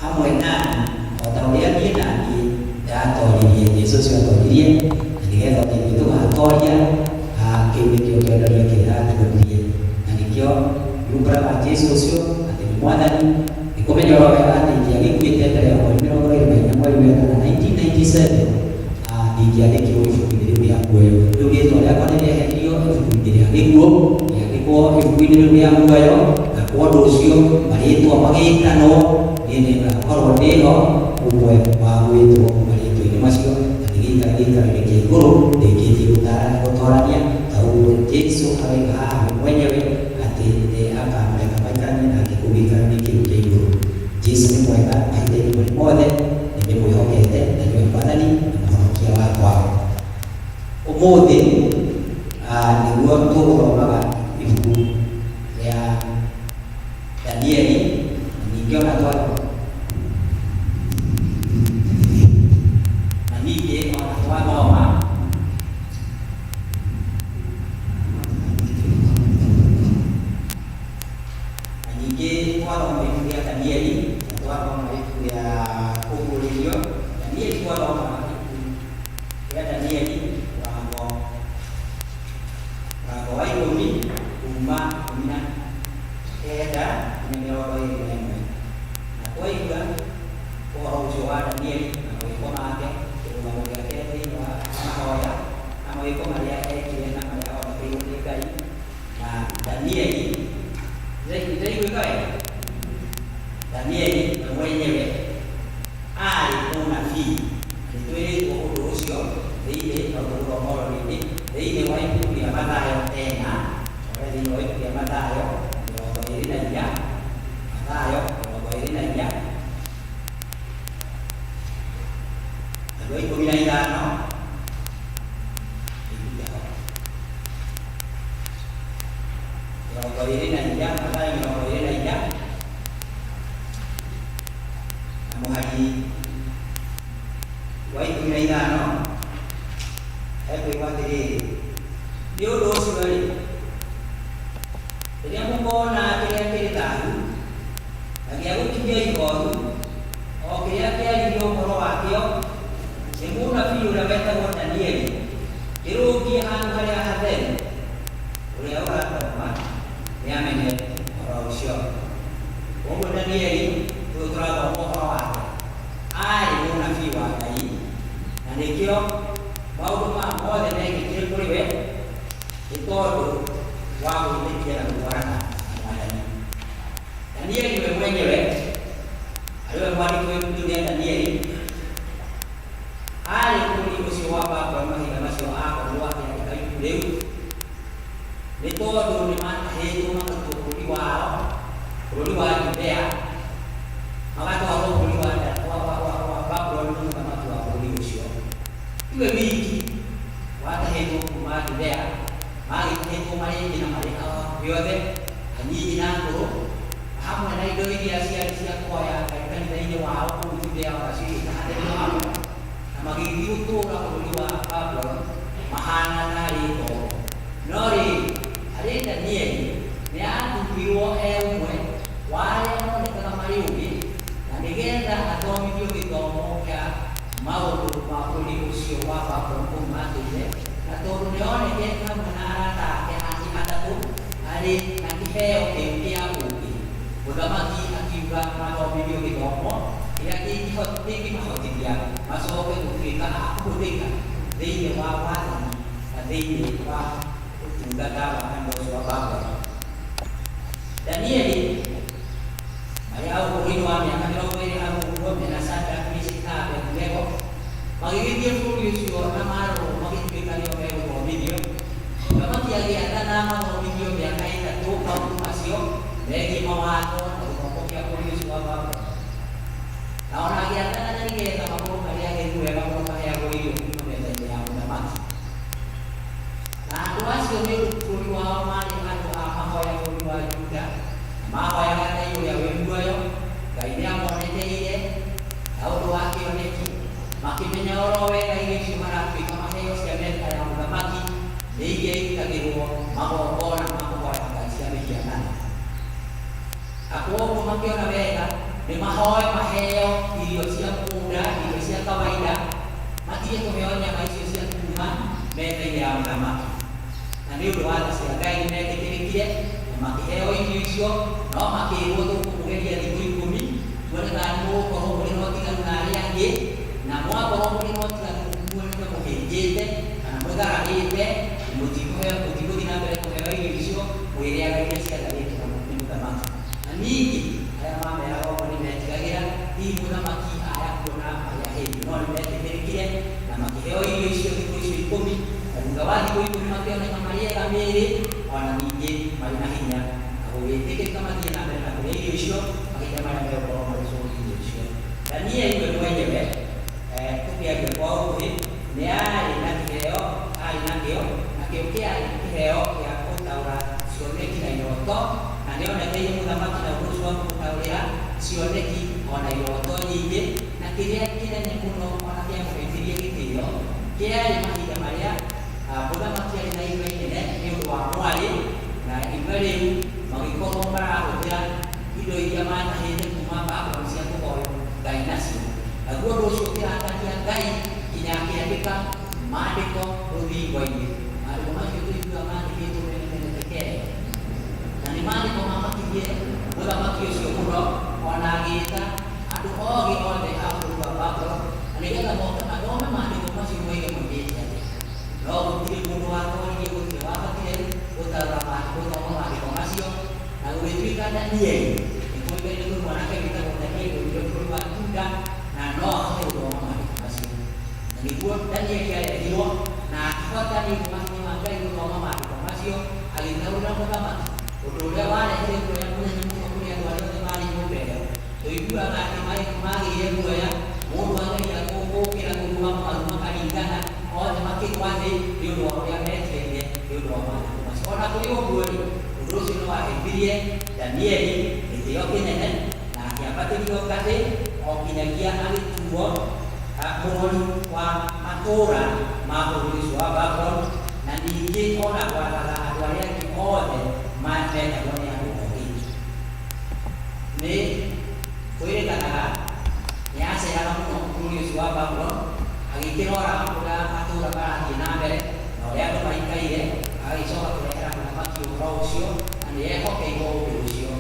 hamwe nani o ta ũrĩa niĩ na niĩ ndatoririe. Jesũ ũcio atoririe na nĩgetha ithuĩ tũgatoria kĩu nĩkĩo kĩonania kĩrĩa atũgonirie, na nĩkĩo runguruka Jesũ ũcio atĩ nĩ Mwathani. Nĩkũmenya oro wega atĩ ingĩagĩkuĩte mbere ya mweri 24 mweri wa 1997 ndingĩandĩkirwo ibuku-inĩ rĩu rĩa muoyo. Rĩu rĩĩtwa rĩakwa nĩrĩeheririo ibuku-inĩ rĩa gĩkuũ, rĩandĩkwo ibuku-inĩ rĩu rĩa muoyo, na kwa ũndũ ũcio marĩĩtwa magĩtanwo niĩ nĩngakorwo ndĩho ũmwe wa gwĩtwo marĩĩtwa-inĩ macio, na nĩgĩikara gĩikaro-inĩ kĩa igũrũ rĩngĩthiĩ gũtorania ta ũguo Jesũ aroiga haha we mwenyewe atĩ akamũreka maikaranie nake kũu gĩikaro-inĩ kĩu kĩa igũrũ. Jesũ nĩ mwega mahinda-inĩ marĩ mothe, nĩndĩmwĩhokete na nĩwe Mwathani na mũhonokia wakwa. Ũmũthĩ nĩguo tũgũthomaga ibuku rĩa Danieli, ningĩ ona twathoma ibuku rĩa Danieli, twathoma ibuku rĩa Kũguũrĩrio. Danieli twathoma ibuku rĩa Danieli mũrango wa 10 kuma 19 nginya 21. Na twaigua ũhoro ũcio wa Danieli na mawĩko make, kĩrũgamo gĩake thĩinĩ wa mahoya na mawĩko marĩa ekire na marĩa onekĩirwo nĩ Ngai. Na Danieli nĩndaiguĩka wega, Danieli we mwenyewe arĩ mũnabii. Nĩtwĩrĩtwo ũndũ ũcio thĩinĩ wa rũgano rũrũ thĩinĩ wa ibuku rĩa Mathayo tena, thĩinĩ wa ibuku rĩa Mathayo 24 Mathayo 24 andũ 15 Mathayo 24 na mũhari wa 15 ekwĩrwo atĩrĩrĩ, nĩ ũndũ ũcio-rĩ, rĩrĩa mũkona kĩrĩa kĩrĩ thaahu na gĩa gũkinyia ihooru, o kĩrĩa kĩaririo ũhoro wakĩo nĩ mũnabii ũrĩa wetagwo Danieli, kĩrũngie handũ harĩa hatheru, ũrĩa ũrathoma nĩamenyete ũhoro ũcio. Ũguo Danieli ũyũ tũrathoma ũhoro wake arĩ mũnabii wa Ngai, na nĩkĩo maũndũ mothe mekĩkire kũrĩ we nĩ tondũ wa gwĩtĩkia na gũtwarana na Mwathani. Danieli we mwenyewe arĩwe mwandĩki wa ibuku rĩa Danieli arĩ bũrũri ũcio wa Babuloni mahinda macio akorirwo akĩandĩka ibuku rĩu nĩ tondũ nĩmatahĩtwo magatwo bũrũri wao, bũrũri wa Judea Judea magatwarwo bũrũri wa Babuloni nĩ mũthamaki wa bũrũri ũcio. Tiwe wiki watahĩtwo kuma Judea, magĩtahĩtwo marĩ aingĩ na marĩ yothe, anyinyi na akũrũ, hamwe na indo iria ciarĩ cia kuoya kanitha-inĩ wao kũu Judea magacigĩta handũ hamwe, na magĩthiĩ gũtũũra bũrũri wa Babuloni mahana tarĩ ngombo. No rĩrĩ, harĩ Danieli nĩ athumbirwo ũmwe wa arĩa monekaga marĩ ũgĩ, na nĩgetha athomithio gĩthomo kĩa maũndũ ma bũrũri ũcio wa Babuloni kũu matũire, na tondũ nĩonekete hamwe na arata ake angĩ atatũ arĩ na kĩheo kĩu kĩa ũgĩ, mũthamaki akiuga mathomithio gĩthomo kĩrĩa kĩngĩmahotithia macoke gũtuĩka a kũhũthĩka thĩinĩ wa wathani na thĩinĩ wa ũtungata wa andũ acio a Babuloni. Danieli marĩ hau ũkũrũ-inĩ wa mĩaka 20 hau ũguo mena Shadraka, Meshaki na Abedinego magĩgĩthiĩ bũrũri ũcio na marorwo magĩtuĩka nĩo megũthomithio. Mũthamaki agĩathana mathomithio mĩaka 3 maũndũ macio megiĩ mawatho na gĩthomo kĩa bũrũri ũcio wa Babuloni, na ona agĩathana na nĩgetha makorwo marĩ agĩrĩru wega mũno maheagwo irio kuma metha-inĩ ya mũthamaki. Na andũ acio nĩ bũrũri wao marĩ andũ a mahoya bũrũri wa Juda, mahoyaga Ngai ũrĩa wĩ muoyo. Ngai nĩamoneteire na ũndũ wa kĩoneki, makĩmenya oro wega irio icio maratuĩka maheo cia metha ya mũthamaki nĩ iria irutagĩrwo magongona ma kũhoya ngai cia mĩhianano. Na kuoguo makĩona wega nĩ mahoe maheo irio cia mũgũnda, irio cia kawaida, matige kũheo nyama icio cia kuma metha-inĩ ya mũthamaki. Na nĩ ũndũ wa tha cia Ngai nĩmetĩkĩrĩkire na makĩheo irio icio, no makĩrwo tũkũmũgeria thikũ 10 tuone kana nĩmũgũkorwo mũrĩ na ũtiganu na arĩa angĩ, na mwakorwo mũrĩ na ũtiganu muonete mũhĩnjĩte kana mũthararĩte, mũtigũthiĩ na mbere kũheo irio icio mwĩrĩaga iria ciatharĩtwo nĩ mũthamaki. Na ningĩ arĩa mameraga ũguo nĩmetigagĩra hihi mũthamaki aya kuona arĩa hĩndĩ, no nĩmetĩkĩrĩkire na makĩheo irio icio thikũ icio 10, na thutha wa thikũ 10 makĩoneka marĩ ega mĩĩrĩ, ona ningĩ marĩ na hinya, na gũgĩtĩkĩrĩka mathiĩ na mbere na kũrĩa irio icio mahinda marĩa megũkorwo magĩcũnga irio icio. Danieli we mwenyewe tũkĩaria kwa ũguĩ nĩ arĩ na kĩheo, arĩ nakĩo, nakĩo kĩarĩ kĩheo gĩa gũtaũra cioneki na iroto, na nĩonekeire mũthamaki na ũndũ ũcio wa kũmũtaũrĩra cioneki ona iroto nyingĩ, na kĩrĩa kĩnene mũno ona kĩamũheithirie gĩtĩo kĩarĩ mahinda marĩa mũthamaki arĩ na itua inene nĩ ũndũ wa mwarĩ, na itua rĩu magĩkorwo marahũthĩra indo iria matahĩte kuma Babuloni cia kũhoyo Ngai nacio. Naguo ũndũ ũcio ũkĩrakaria Ngai nginya akĩandĩka maandĩko rũthingo-inĩ. Maandĩko macio tũiguaga mandĩkĩtwo tene pekee, na nĩ maandĩko mamakirie mũthamaki ũcio mũno, ona agĩĩta andũ ogĩ othe a bũrũri wa Babuloni na nĩgetha moke mathome maandĩko macio moige moigĩte atĩa. No gũtirĩ mũndũ watoririe, gũtirĩ wabatire gũthoma maandĩko macio, na gũgĩtuĩka Danieli nĩkũĩkaine kwĩ mwanake wĩtagwo Danieli ũrĩa bũrũri wa Juda, na no ahote gũthoma maandĩko macio. Na nĩguo Danieli arehirwo na akĩhota nĩguo makinya ma Ngai gũthoma maandĩko macio, agĩtaũrĩra mũthamaki ũndũ ũrĩa warehire guoya mũnene mũno kũrĩ andũ arĩa othe marĩ nyũmba ĩyo. Tũiguaga atĩ magĩire guoya, mũndũ ageria gũkĩra kũruma maru makaringana, othe makĩgwa thĩ nĩ ũndũ wa ũrĩa metereire nĩ ũndũ wa maandĩko macio. Ona kũrĩ ũguo-rĩ, ũndũ ũcio nĩ waheithirie Danieli gĩtĩo kĩnene, na akĩambatĩrio ngathĩ o nginyagia agĩtuo mũrori wa matũũra ma bũrũri ũcio wa Babuloni, na ningĩ ona gwathaga andũ arĩa angĩ othe metagwo nĩ andũ ogĩ. Nĩ kwĩrĩkanaga nĩaceraga mũno bũrũri ũcio wa Babuloni agĩkĩrora ũrĩa matũũra marathiĩ na mbere na ũrĩa andũ maikaire, agagĩcoka kũrehera mũthamaki ũhoro ũcio, na nĩehokeirwo ũndũ ũcio.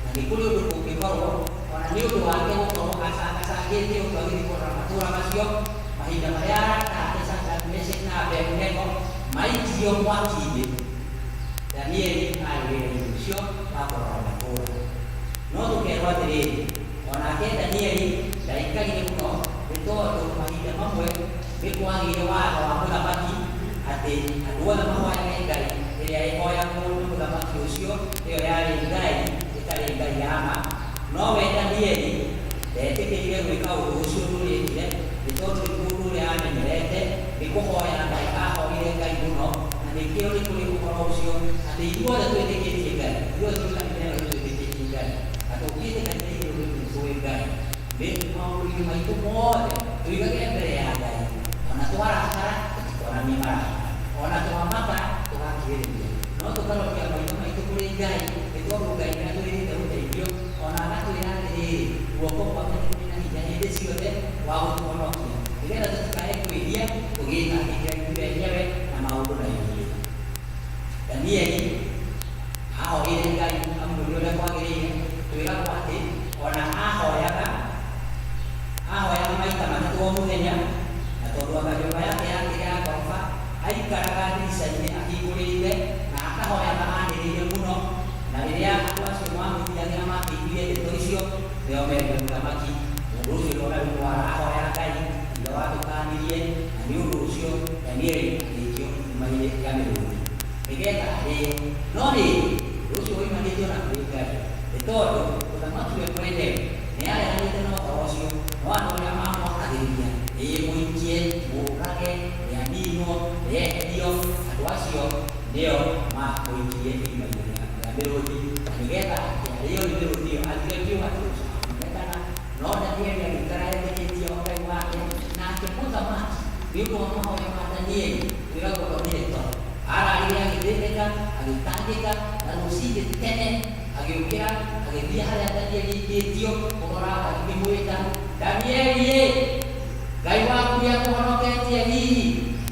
Na nĩ kũrĩ ũndũ kũngĩkorwo ona nĩ ũndũ wake gũkorwo acangĩte ũndũ agĩthiĩ kũrora matũũra macio, mahinda marĩa arata ake Shadraka, Meshaki na Abedinego maikirio mwaki-inĩ, Danieli arĩ wĩra-inĩ ũcio wa kũrora matũũra. No tũkerwo atĩrĩrĩ, onake Danieli ndaikaire mũno, nĩ tondũ mahinda mamwe nĩ kwagĩire watho wa mũthamaki atĩ andũ othe mahoyage Ngai ĩrĩa ĩhoyagwo nĩ mũthamaki ũcio, ĩyo yarĩ Ngai ĩtarĩ Ngai ya ma, no we Danieli ndetĩkĩrire gwĩka ũndũ ũcio rũrĩkire nĩ tondũ ikuũ rũrĩa amenyerete nĩ kũhoya na Ngai ahoire Ngai mũno na nĩkĩo nĩ kũrĩ ũhoro ũcio atĩ ithuothe twĩtĩkĩtie Ngai ithuothe twĩ kanitha ĩno twĩtĩkĩtie Ngai na tũngĩte kanitha igũrũ nĩtũĩ Ngai maũndũ-inĩ maitũ mothe tũigage mbere ya Ngai ona twarakara tũtikonanie marakara ona twamaka tũgakirĩrĩria no tũkarokia maitho maitũ kũrĩ Ngai nĩ tondũ Ngai nĩ atwĩrĩte ũteithio ona agatwĩra atĩrĩrĩ guoko gwake nĩ kũrĩ na hinya hĩndĩ ciothe wa gũtũhonokia nĩgetha tũtikae kwĩhia tũgĩĩtangĩkĩra ithuĩ enyewe na maũndũ na ithuĩ. Danieli ahoire Ngai amũrĩ ũrĩa kwagĩrĩire twĩragwo atĩ ona ahoyaga maita matatũ o mũthenya na tondũ anga nyũmba yake yakĩrĩ ya ngoroba aikaraga ndirica-inĩ ahingũrĩte na akahoyaga anĩrĩire mũno na rĩrĩa andũ acio mamũthiagĩra makĩiguire ndeto icio nĩo mendire mũthamaki mũndũ ũcio nĩ ũrĩa warahoya Ngai ithe watũkanirie na nĩ ũndũ ũcio Danieli agĩikio irima-inĩ rĩa mĩrũũthi nĩgetha arĩe no rĩrĩ ũcio woimanĩtio na kũrĩ Ngai nĩ tondũ mũthamaki we mwenyewe nĩ areranĩte na ũhoro ũcio no andũ arĩa mamwakagĩrĩria mũikie mũũrage nĩaninwo nĩeherio andũ acio nĩo makũikie irima-inĩ rĩa mĩrũũthi nĩgetha arĩo nĩ mĩrũũthi ĩyo athire biũ atĩonekana no Danieli agĩikara etĩkĩtie o Ngai wake nake mũthamaki nĩ ũndũ wa mahoya ma Danieli wĩragwo ndonire toro ararire agĩthĩnĩka agĩtangĩka na rũcinĩ tene agĩũkĩra agĩthiĩ harĩa Danieli aikĩtio kũrora akĩmwĩta Danieli Ngai waku nĩakũhonoketie hihi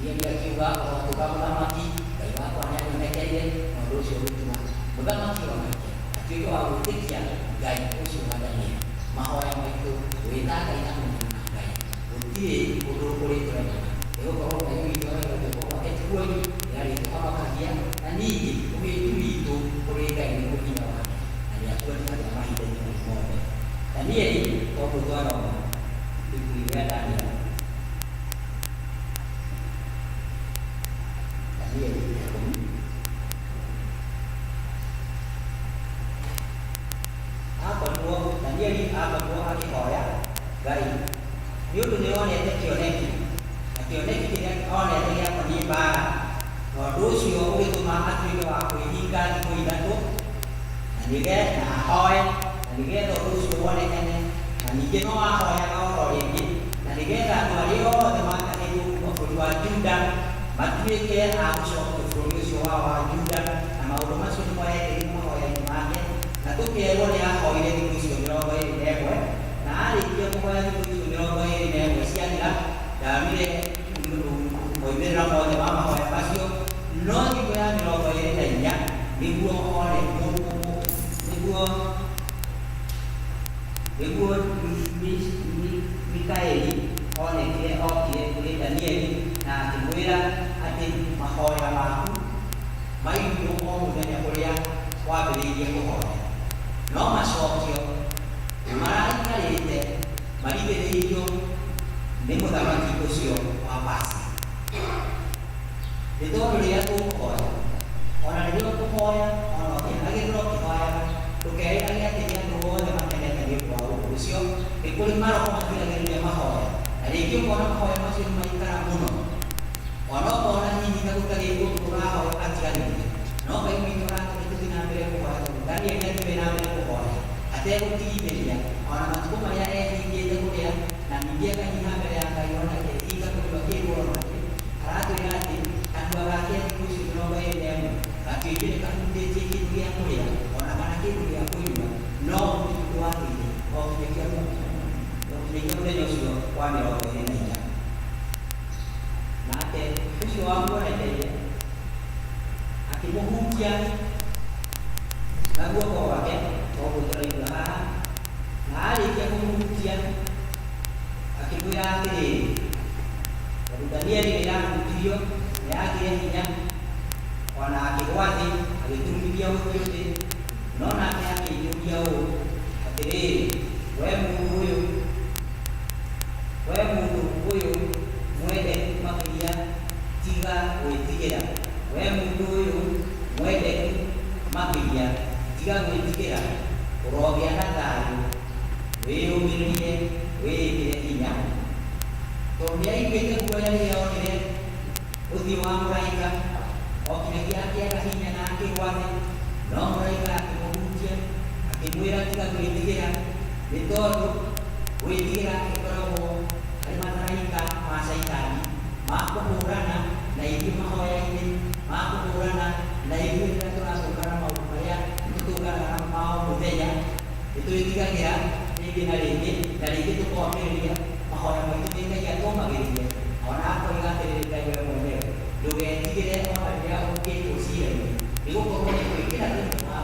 Danieli akiuga ũhotũka mũthamaki Ngai wakwa nĩanyonekeire na ũndũ ũcio ũgĩtũma mũthamaki onake atuĩke wa gwĩtĩkia Ngai ũcio wa Danieli mahoya maitũ gwĩta Ngai na kũmenyana na Ngai gũtirĩ ũndũ ũrĩ tũremana nĩgũkorwo Ngai witũ arĩgũtũkwo gwake tiguoyi nĩarĩtũhonokagia na ningĩ ũgĩtu witũ kũrĩ Ngai nĩ hinya wake na nĩatuonekaga mahinda-inĩ mothe. Danieli tondũ twarona ibuku rĩa Danieli Danieli akorwo akĩhoya Ngai nĩ ũndũ nĩonete kĩoneki na kĩoneki kĩrĩa onete gĩakoniĩ mbara na ũndũ ũcio ũgĩtũma atuĩke wa kwĩhinga thikũ ithatũ na nĩgetha ahoe na nĩgetha ũndũ ũcio wonekane na ningĩ no ahoyaga oro rĩngĩ na nĩgetha andũ arĩa othe matarĩtwo kuma bũrũri wa Juda matuĩke a gũcokia bũrũri ũcio wao wa Juda na maũndũ macio nĩmo ekĩrire mahoya-inĩ make na tũkerwo nĩ ahoire thikũ icio 21 na arĩkia kũhoya thikũ icio 21 ciathira ndaamire moimĩrĩra mothe ma mahoya macio no thikũ ya 24 nĩguo one nĩguo Mikaeli onekire okire kũrĩ Danieli na akĩmwĩra atĩ mahoya maku maiguo o mũthenya ũrĩa wambĩrĩirie kũhoya no macokio maraikarĩte marigĩrĩirio nĩ mũthamaki ũcio wa Persia. Nĩ tondũ rĩrĩa tũkũhoya ona rĩrĩa tũkũhoya ona ũkĩagĩrĩrwo ũkĩhoyaga ndũkerĩgage atĩ nĩ andũ othe makenete nĩ ũndũ wa ũndũ ũcio nĩ kũrĩ maroho matwĩragĩrĩria mahoya na rĩngĩ ũkona mahoya macio nĩ maikara mũno ona ũkona hihi ta gũtarĩ ũndũ tũrahoya atiganĩrie no Ngai witũ aratũma tũthiĩ na mbere kũhoya tondũ Danieli athiĩ na mbere kũhoya ategũtigithĩria ona matukũ marĩa ehingĩte kũrĩa na ningĩ akahiha mbere ya Ngai ona akehinga kũnyua kĩrĩgwo nake aratwĩra atĩ kanua gake thikũ icio 21 gatuĩkire kahutĩtie kĩndũ gĩa kũrĩa ona kana kĩndũ gĩa kũnyua no ũndũ wa thĩinĩ o kĩrĩkia mũthenya ũcio wa 24 nake ũcio wamuonekeire akĩmũhutia na guoko gwake tondũ tũraigua haha na arĩkia kũmũhutia akĩmwĩra atĩrĩrĩ tondũ Danieli rĩrĩa ahutirio nĩagire hinya ona akĩgwa thĩ agĩturumithia ũthiũ thĩ no nake akĩiyũria ũũ atĩrĩrĩ we mũndũ ũyũ mwende makĩria tiga gwĩtigĩra we mũndũ ũyũ mwende makĩria tiga gwĩtigĩra ũrogĩa na thayũ wĩrĩrie wĩkĩre hinya tondũ nĩaiguĩte guoya rĩrĩa onire ũthiũ wa mũraika okire gĩakĩaga hinya na akĩgwa thĩ no mũraika akĩmũhutia akĩmwĩra tiga gwĩtigĩra nĩ tondũ gwĩtigĩra ĩkoragwo harĩ matharaita ma caitani ma kũhũrana na ithuĩ mahoya-inĩ ma kũhũrana na ithuĩ rĩrĩa tũratũngana maũndũ marĩa tũtũnganaga ma o mũthenya nĩtwĩtigagĩra rĩngĩ na rĩngĩ tũkomĩrĩria mahoya maitũ nĩ Ngai atũmagĩrĩria ona akoiga atĩrĩrĩ Ngai we mwenyewe ndũgetigĩre ona rĩrĩa ũngĩtwo ciira-inĩ nĩgũkorwo nĩ gwĩkĩra thĩinĩ wa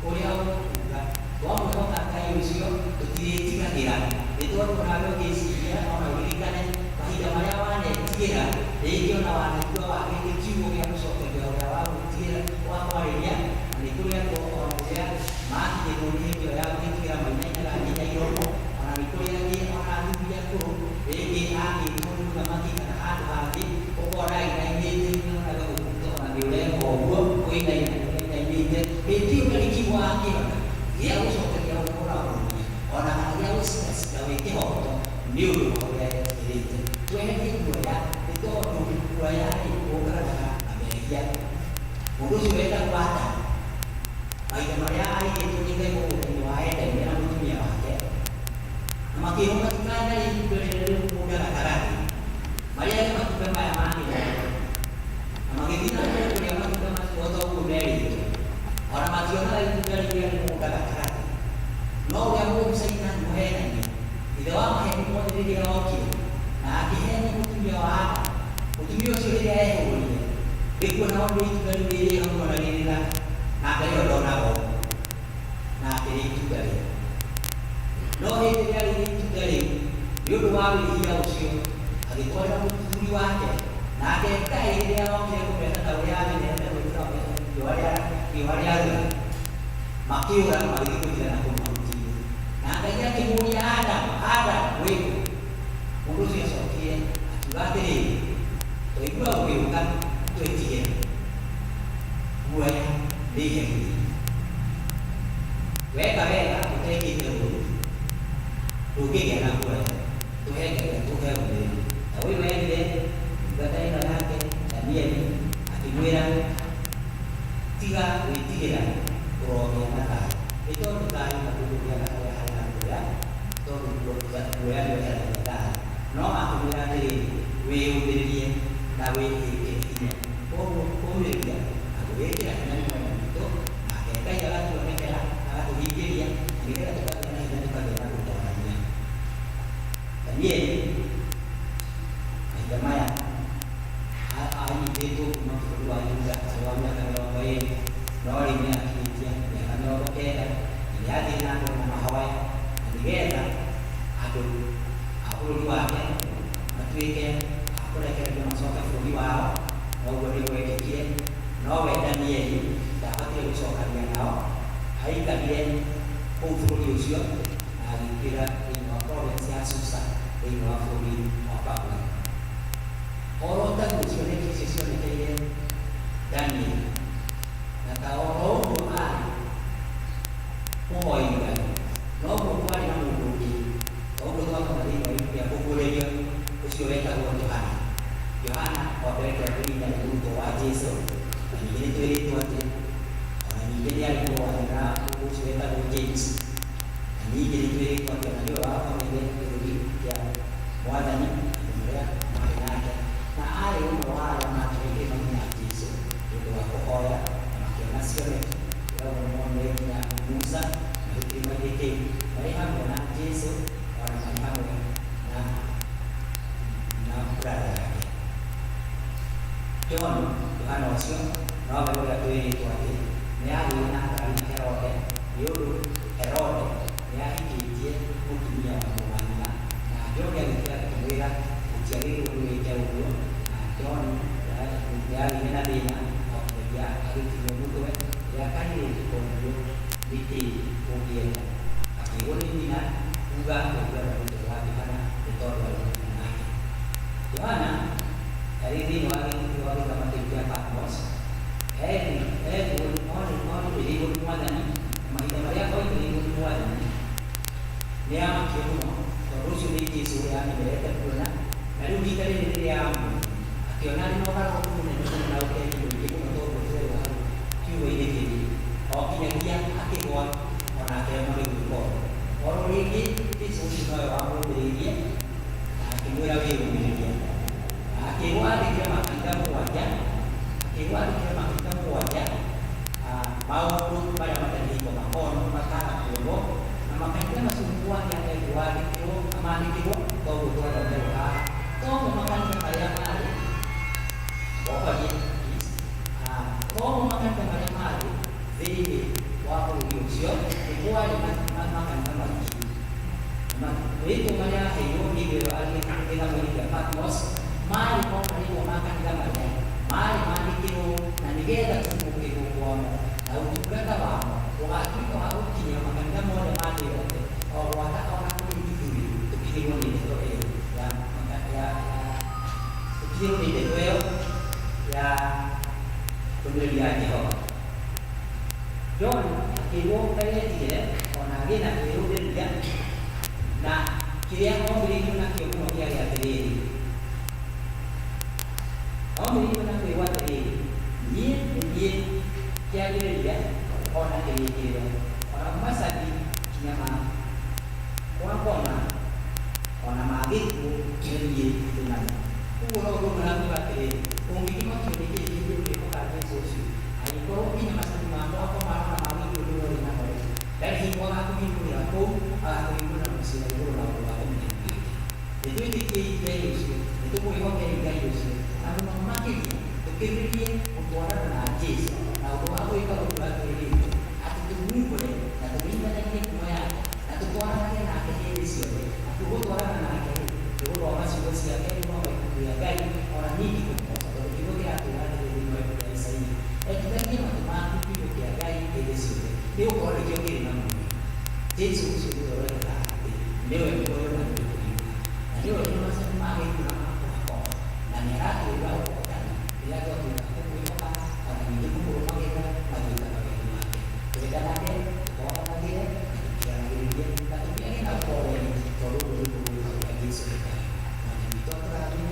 ũrĩa ũkuga twamwĩhoka Ngai ũcio tũtirĩtigagĩra nĩ tondũ nawe ũngĩciria ona ũririkane mahinda marĩa wanetigĩra rĩngĩ ona wanakua wagĩte kiugo gĩa gũcokeria ũrĩa wagwĩtigĩra wa kwarĩria na nĩ kũrĩ andũ ona rĩrĩa makinyĩrwo nĩ hĩndĩ ĩyo ya gwĩtigĩra mainainaga nginya iromo ona nĩ kũrĩ angĩ ona athuri akũrũ rĩngĩ agĩtwo nĩ mũthamaki kana handũ hangĩ ũkona ainainĩte ona gũkũta ona nĩ ũreka ũguo ũinainĩte hĩndĩ ĩyo ndarĩ kiugo akĩona gĩa gũcokeria ũhoro ũrĩa ona kana gĩa gũcindacida wĩ kĩhoto nĩ ũndũ wa ũrĩa etigĩrĩte tweherie guoya nĩ tondũ guoya ũnganaga na mehia mũndũ ũcio wetagwo Adamu mahinda marĩa aigĩtwo nĩ Ngai mũgũnda-inĩ wa Edeni na mũtumia wake na makĩrwo matikanarĩe itunda rĩrĩa rĩ mũgũnda gatagatĩ marĩage matunda maya ma mĩgũnda na magĩthiĩ na mbere kũrĩa matunda macio o toguo merĩtwo ona mationaga itunda rĩrĩa rĩ mũgũnda gatagatĩ no ũrĩa mũndũ Saitani mũhenania ithe wa maheni mothe rĩrĩa okire na akĩhenia mũtumia wa Adamu mũtumia ũcio rĩrĩa ehũrire rĩkuona ũndũ itunda rĩu rĩrĩ hamwe na rĩrĩ na Ngai ĩyo ndonaga na akĩrĩa itunda rĩu no hĩndĩ ĩrĩa rĩrĩ itunda rĩu nĩ ũndũ wa wĩhia ũcio agĩtwarĩra mũthuri wake nake Ngai rĩrĩa okire kũmeta ta ũrĩa amenyerete gwĩkĩra riũa rĩarura makĩũra magĩthiĩ kũigana kũu mahuti-inĩ na Ngai akĩmũria Adamu wĩkũ mũndũ ũcio acokire akiuga atĩrĩrĩ twaigua ũgĩũka twĩtigĩre guoya nĩiherithia weka wega ũtekĩte ũndũ ndũngĩgĩa na guoya tũhengerera tũheũmĩrĩru na ũyũ erire ndungata ĩno yake Danieli akĩmwĩra tiga gwĩtigĩra ũrogĩa na thayũ nĩ tondũ thayũ na ndũgũgĩaga harĩa harĩ na guoya tondũ guoya nĩũeheragia thayũ no akĩmwĩra atĩrĩrĩ wĩyũmĩrĩrie na wĩhĩke hinya koguo kũmĩrĩria na gwĩkĩra hinya nĩ mwena witũ nake Ngai agatuonekera agatũhingĩria nĩgetha tũkagĩa na hinya tũkagĩa na gũtwarania Danieli mahinda maya anyitĩtwo kuma bũrũri wa Juda arĩ wa mĩaka 20 no rĩu nĩakinyĩtie mĩaka 90 na nĩathiĩ na mbere na mahoya na nĩgetha andũ a bũrũri wake matuĩke a kũrekererio macoke bũrũri wao na ũguo nĩgwekĩkire no we Danieli ndabatire gũcokania nao aikarire kũu bũrũri ũcio na agĩikĩra thĩinĩ wa province ya Susa thĩinĩ wa bũrũri wa Babuloni oro taguo cioneki icio cionekeire Danieli na ta oro ũguo arĩ mũhoi Ngai noguo kwarĩ na mũndũ ũngĩ ũguo twakona thĩinĩ wa ibuku rĩa kũguũrĩrio ũcio wetagwo Johana wa mbere kĩambĩrĩria nĩ mũrutwo wa Jesũ na ningĩ nĩtwĩrĩtwo atĩ ona ningĩ nĩ arĩ mũrutwo na ũcio wetagwo James na ningĩ nĩtwĩrĩtwo atĩ ona nĩwe wakomire gĩthũri kĩa Mwathani andũ marĩa marĩ nake na arĩ ũmwe wa arĩa makĩrĩire mamenya Jesũ nĩ ũndũ wa kũhoya na makĩona cioneki ũrĩa monire nginya Musa na gĩkĩrĩma-inĩ kĩu marĩ hamwe na Jesũ ona marĩ hamwe na brother yake Johana ũcio nowe ũrĩa twĩrĩtwo atĩ nĩagĩire na ngari na Herode nĩ ũndũ Herode nĩahikĩtie mũtumia wa mũrũ wa nyina na John agĩkĩra akĩmwĩra gũtiagĩrĩirwo nĩ wĩke ũguo na John nĩagĩire na thĩna wa kũgeria agĩkinywo mũtwe rĩrĩa kairĩtu koguo nĩkĩĩ ũngĩenda akĩrwo nĩ nyina kuga gũkĩra mũtwe wake kana nĩ tondũ arĩ nake Johana arĩ thĩinĩ wa gĩkundi wa gĩthama kĩu kĩa Patmos oigĩrĩirwo nĩ Mwathani mahinda marĩa oigĩrĩirwo nĩ Mwathani nĩ amakio mũno tondũ ũcio nĩ Jesũ ũrĩa amenyerete kuona, na rĩu rita rĩrĩ rĩrĩa akĩona arĩ na ũgarũrũku mũnene mũno na ũkengi mũingĩ mũno tondũ ũtũre wa kiugo-inĩ kĩrĩ o nginyagia akĩgwa ona akĩremwo nĩ gwĩka ũndũ. Oro rĩngĩ Jesũ ũcio nowe wamũmbĩrĩirie na akĩmwĩra wĩyũmĩrĩrie, akĩgwathĩkĩra makanitha mũgwanja maũndũ marĩa matarĩko makono matanakuonwo na makanitha macio mũgwanja megwathĩkĩrwo na mandĩkĩrwo tondũ twathondekwo haha toguo makanitha marĩa marĩ toguo makanitha marĩa marĩ thĩinĩ wa bũrũri ũcio nĩ kwarĩ na makanitha maingĩ. Rĩtwa marĩa aheirwo nĩ ithuĩ arĩgĩthamĩri rĩa Patmos marĩ mo marĩtwa ma kanitha marĩa marĩ mandĩkĩrwo na nĩgetha tũmũkĩrwo kwamo na ũtungata wamo ũgatuĩka wa gũkinyĩra makanitha mothe ma thĩ yothe o gwata ona kũrĩ ithuĩ tũkinyĩrwo nĩ ndeto ĩyo tũkinyĩrwo nĩ ndeto ĩyo ya ndũmĩrĩri ya Jehova. John akĩrwo kairĩtire ona agĩ na kwĩrũmĩrĩria na kĩrĩa ombĩrĩirio nakĩo mũno kĩarĩ atĩrĩrĩ, ombĩrĩirio na kwĩrwo atĩrĩrĩ, niĩ nĩ niĩ kĩambĩrĩria ona kĩrĩkĩrĩro ona macabi kinya mwakona ona magĩkuo nĩ niĩ ndĩnamo. Ũguo no ũndũ marakuga atĩrĩrĩ, ũngĩkĩma kĩũndũ gĩkĩ gĩgwĩhoka Jesũ ũcio angĩkorwo nginya macabi makwa marona magĩkuo nĩ wĩrĩ na hore ndarĩ hingo agakũhingũrĩra kũu agakũhingũrĩra mũciĩ na igũrũ na ũndũ wa kũmenya. Nĩtwĩtĩkĩire ũcio, nĩtũkwĩhokere Ngai ũcio na mũno makĩria tũkĩrĩrie gũtwarana na Jesũ na ũndũ wa gwĩka ũndũ wa twĩrĩte atĩ tũmumbũre na tũmenyithanagie ngumo yake na tũtwaranage nake hĩndĩ ciothe. Na tũgũtwarana nake tũgũthoma ciugo ciake gũthoma ibuku rĩa Ngai ona ningĩ tũkũhota tondũ kiugo kĩratwĩra atĩrĩrĩ thĩinĩ wa ibuku rĩa Isaia, endithagia matũ maku kiugo kĩa Ngai hĩndĩ ciothe nĩgũkorwo nĩkĩo kĩrĩ na muoyo. Jesũ ũcio nĩwe ũreka atĩ nĩwe muoyo na nĩwe kũringa na nĩwe nĩ macabi magĩkũra makũhakoo na nĩaratwĩra ũhotani rĩrĩa twatuĩka kũmwĩhoka ona ningĩ kũmũrũmagĩrĩra na gwĩka mawĩra make. Twendanage, tũhotanagĩre na tũkĩaranĩrĩrie na tũkĩage na ũhooreri tondũ ũguo nĩguo gwĩka ũrĩa Jesũ ekaga. Mwathani witũ atũrathime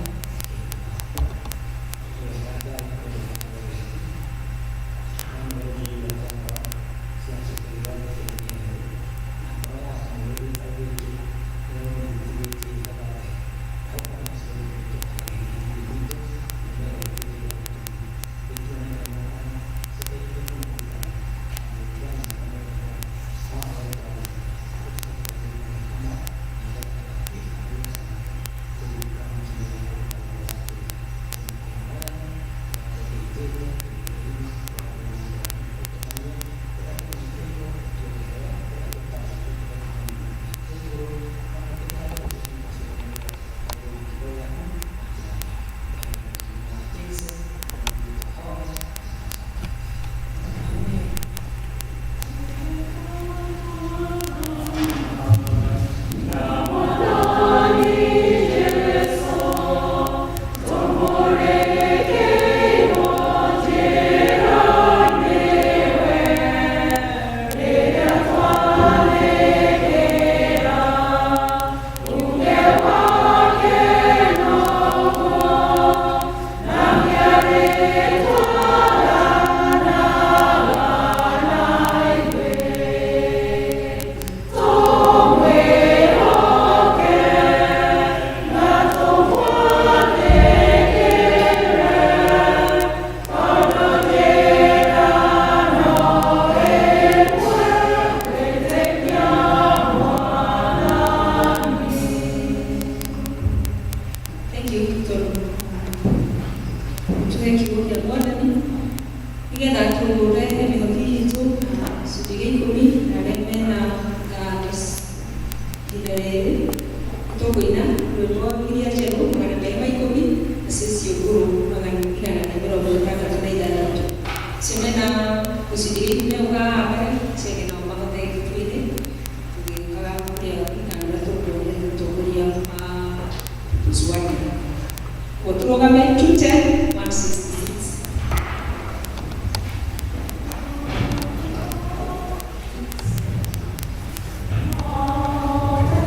Oh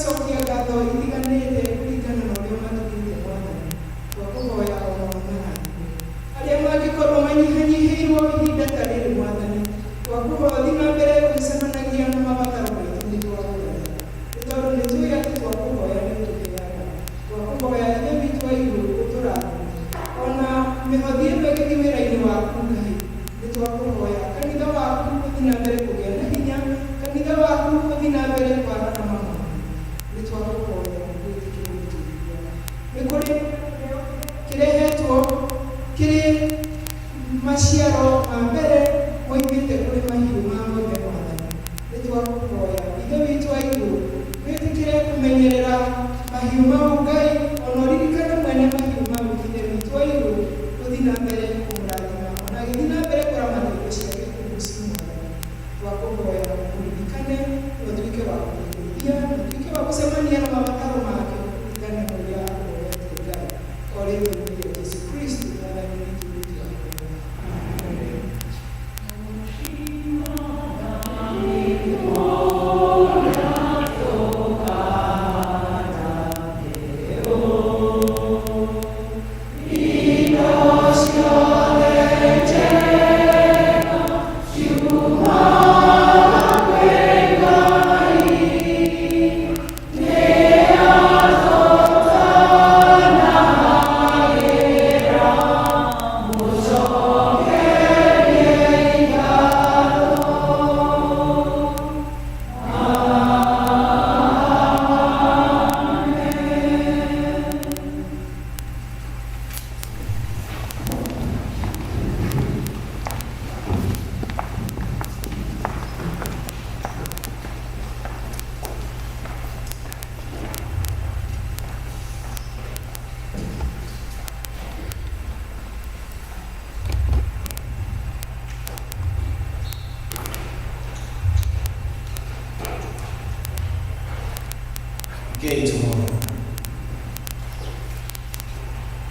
magacokia ngatho itiganĩte kũringana na ũrĩa mathugĩte Mwathani. Twakũhoya o hamwe nawe. Arĩa mangĩkorwo manyihanyihĩirwo ihinda ta rĩrĩ Mwathani, twakũhoya ũthiĩ na mbere gũcemanagia na mabataro maitũ nĩ twakũhoya. Nĩ tondũ nĩ tũĩ atĩ twakũhoya nĩ ũtũheaga. Twakũhoya Ithe witũ wa igũrũ ũtũrathime. Ona mĩhothi ĩno ĩgĩthiĩ wĩra-inĩ waku Ngai, nĩ twakũhoya kanitha waku ũthiĩ na mbere kũgĩa na hinya, kanitha waku ũthiĩ na mbere kwarana maũndũ. Nĩ twakũhoya gwĩtĩkĩra ũtũũria. Nĩ kũrĩ kĩrehetwo kĩrĩ maciaro ma mbere moimĩte kũrĩ mahiũ ma ng'ombe Mwathani. Nĩ twakũhoya Ithe witũ wa igũrũ wĩtĩkĩre kũmenyerera mahiũ mau Ngai, ona ũririkane mwene mahiũ mau Ithe witũ wa igũrũ ũthiĩ na mbere kũmũrathima, ona agĩthiĩ na mbere kũramata indo ciake kũgucia Mwathani. Twakũhoya ũririkane na ũtuĩke wa kũmũteithia, na ũtuĩke wa gũcemania na mabataro make kũringana na ũrĩa akuoete Ngai. O rĩu nĩ Jesũ Kristo Mwathani witũ twakũhoya. Amen.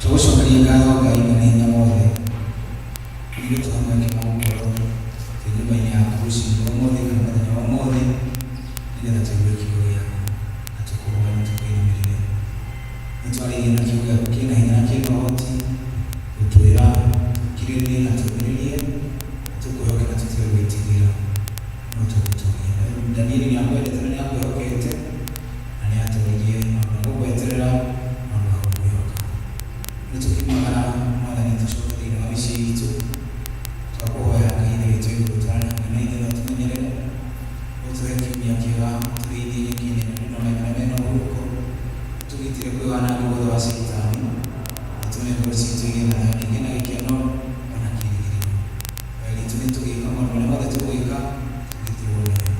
Tũgũcokeria ngatho Ngai mwene hinya wothe, ithuĩ tũhamwe kĩmagũkorwo kĩnyũmba-inĩ yaku rũciinĩ rwa ũmũthĩ kana mũthenya wa ũmũthĩ, nĩgetha tũigue kiugo gĩaku na tũkũhoya na tũkwĩnũmĩrĩre. Nĩtwarĩirie na kiugo gĩaku kĩna hinya na kĩna ũhoti gũtwĩra tũkirĩrĩrie na tũũmĩrĩrie, tũkwĩhoke na tũtige gwĩtigĩra no tũgũtũũria. Danieli nĩakwendete na nĩakwĩhokete na nĩatũũririe maũndũ ma gũgweterera, maũndũ ma gũkwĩhoka. Nĩtũkiumagara Mwathani tũcoke thĩinĩ wa mĩciĩ itũ, twakũhoya Ngai Ithe witũ igũrũ twarane hamwe na ithuĩ na ũtũmenyerere, ũtũhe kiumia kĩega, tũrĩithie nyeki-inĩ ĩno ĩnonekane mena ũhurũko, ũtũgitĩre kwĩ wanangi wothe wa Caitani, ũtũme ngoro citũ igĩe na thayũ, igĩe na gĩkeno ona kĩĩrĩgĩrĩro. Ngai witũ nĩtũgĩka maũndũ marĩa mothe tũgwĩka tũgĩtĩrwo nĩwe.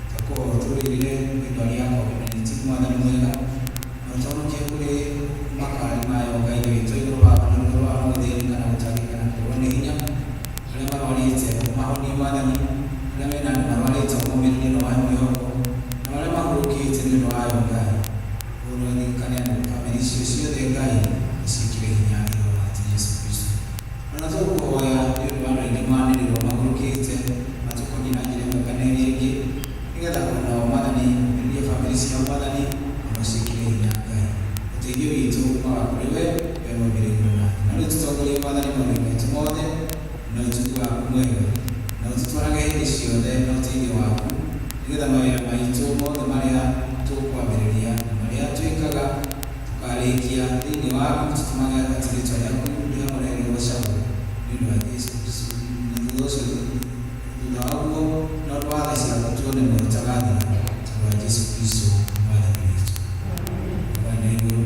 Twakũhoya ũtũrĩrĩre rĩĩtwa rĩaku na rĩtigu Mwathani mwega, na ũtũhonokie kũrĩ makari mayo Ngai witũ igũrũ wa igũrũ wa mũthĩni kana gũtangĩka na kũrwo nĩ hinya, arĩa marwarĩte ũmahonie Mwathani, arĩa mena andũ marwarĩte ũmũmĩrĩrie nĩ wa mwĩhoko, na arĩa mahurũkĩte nĩ ũndũ wayo Ngai, ũririkane andũ bamĩrĩ icio ciothe Ngai, ũciĩkĩre hinya thĩinĩ wa Jesũ Kristo. Ona tũkũhoya nĩ ũndũ wa andũ aingĩ manĩrĩrwo mahurũkĩte matũkoniĩ na njĩra ĩmwe kana ĩrĩa ĩngĩ, nĩgetha onao Mwathani ũmĩrĩrie bamĩrĩ ciao Mwathani, ona ũciĩkĩre hinya Ngai. Ũteithio witũ umaga kũrĩ we, we mwambĩrĩrio nathi. Na rĩu tũtongorie Mwathani maũndũ maitũ mothe na ũtugi waku mwega, na ũtũtwarage hĩndĩ ciothe na ũteithio waku, nĩgetha mawĩra maitũ mothe marĩa tũkwambĩrĩria na marĩa twĩkaga tũkarĩkia thĩinĩ waku, tũtũmage atĩ rĩĩtwa rĩaku rĩamũrege gũcabwo nĩ ũndũ wa Jesũ Kristo. Na thutha ũcio thutha waguo na ũndũ wa tha ciaku tuone mũrutagathira tondũ wa Jesũ Kristo Mwathani witũ. Bwana igũrũ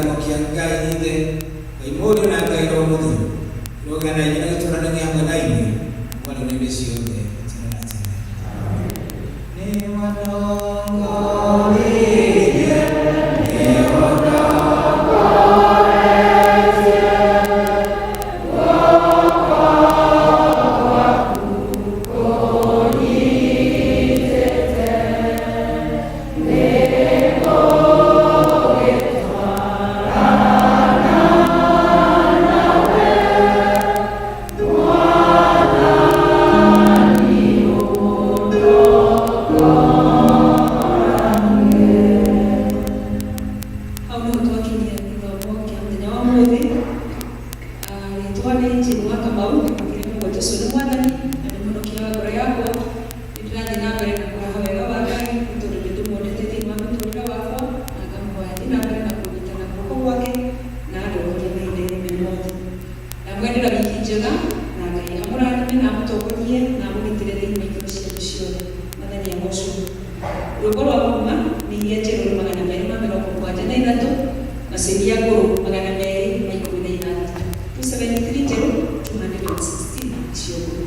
kĩrathimo kĩa Ngai Ithe, Ngai Mũriũ na Ngai Roho Mũtheru, rũgana na inyuĩ na gĩtũũranagie hamwe na inyuĩ mwana-inĩ ciothe tene na tene. Nĩ wanongoreirie, nĩ wanongoreirie, guoko gwaku kũnyitĩte, Magana 216 216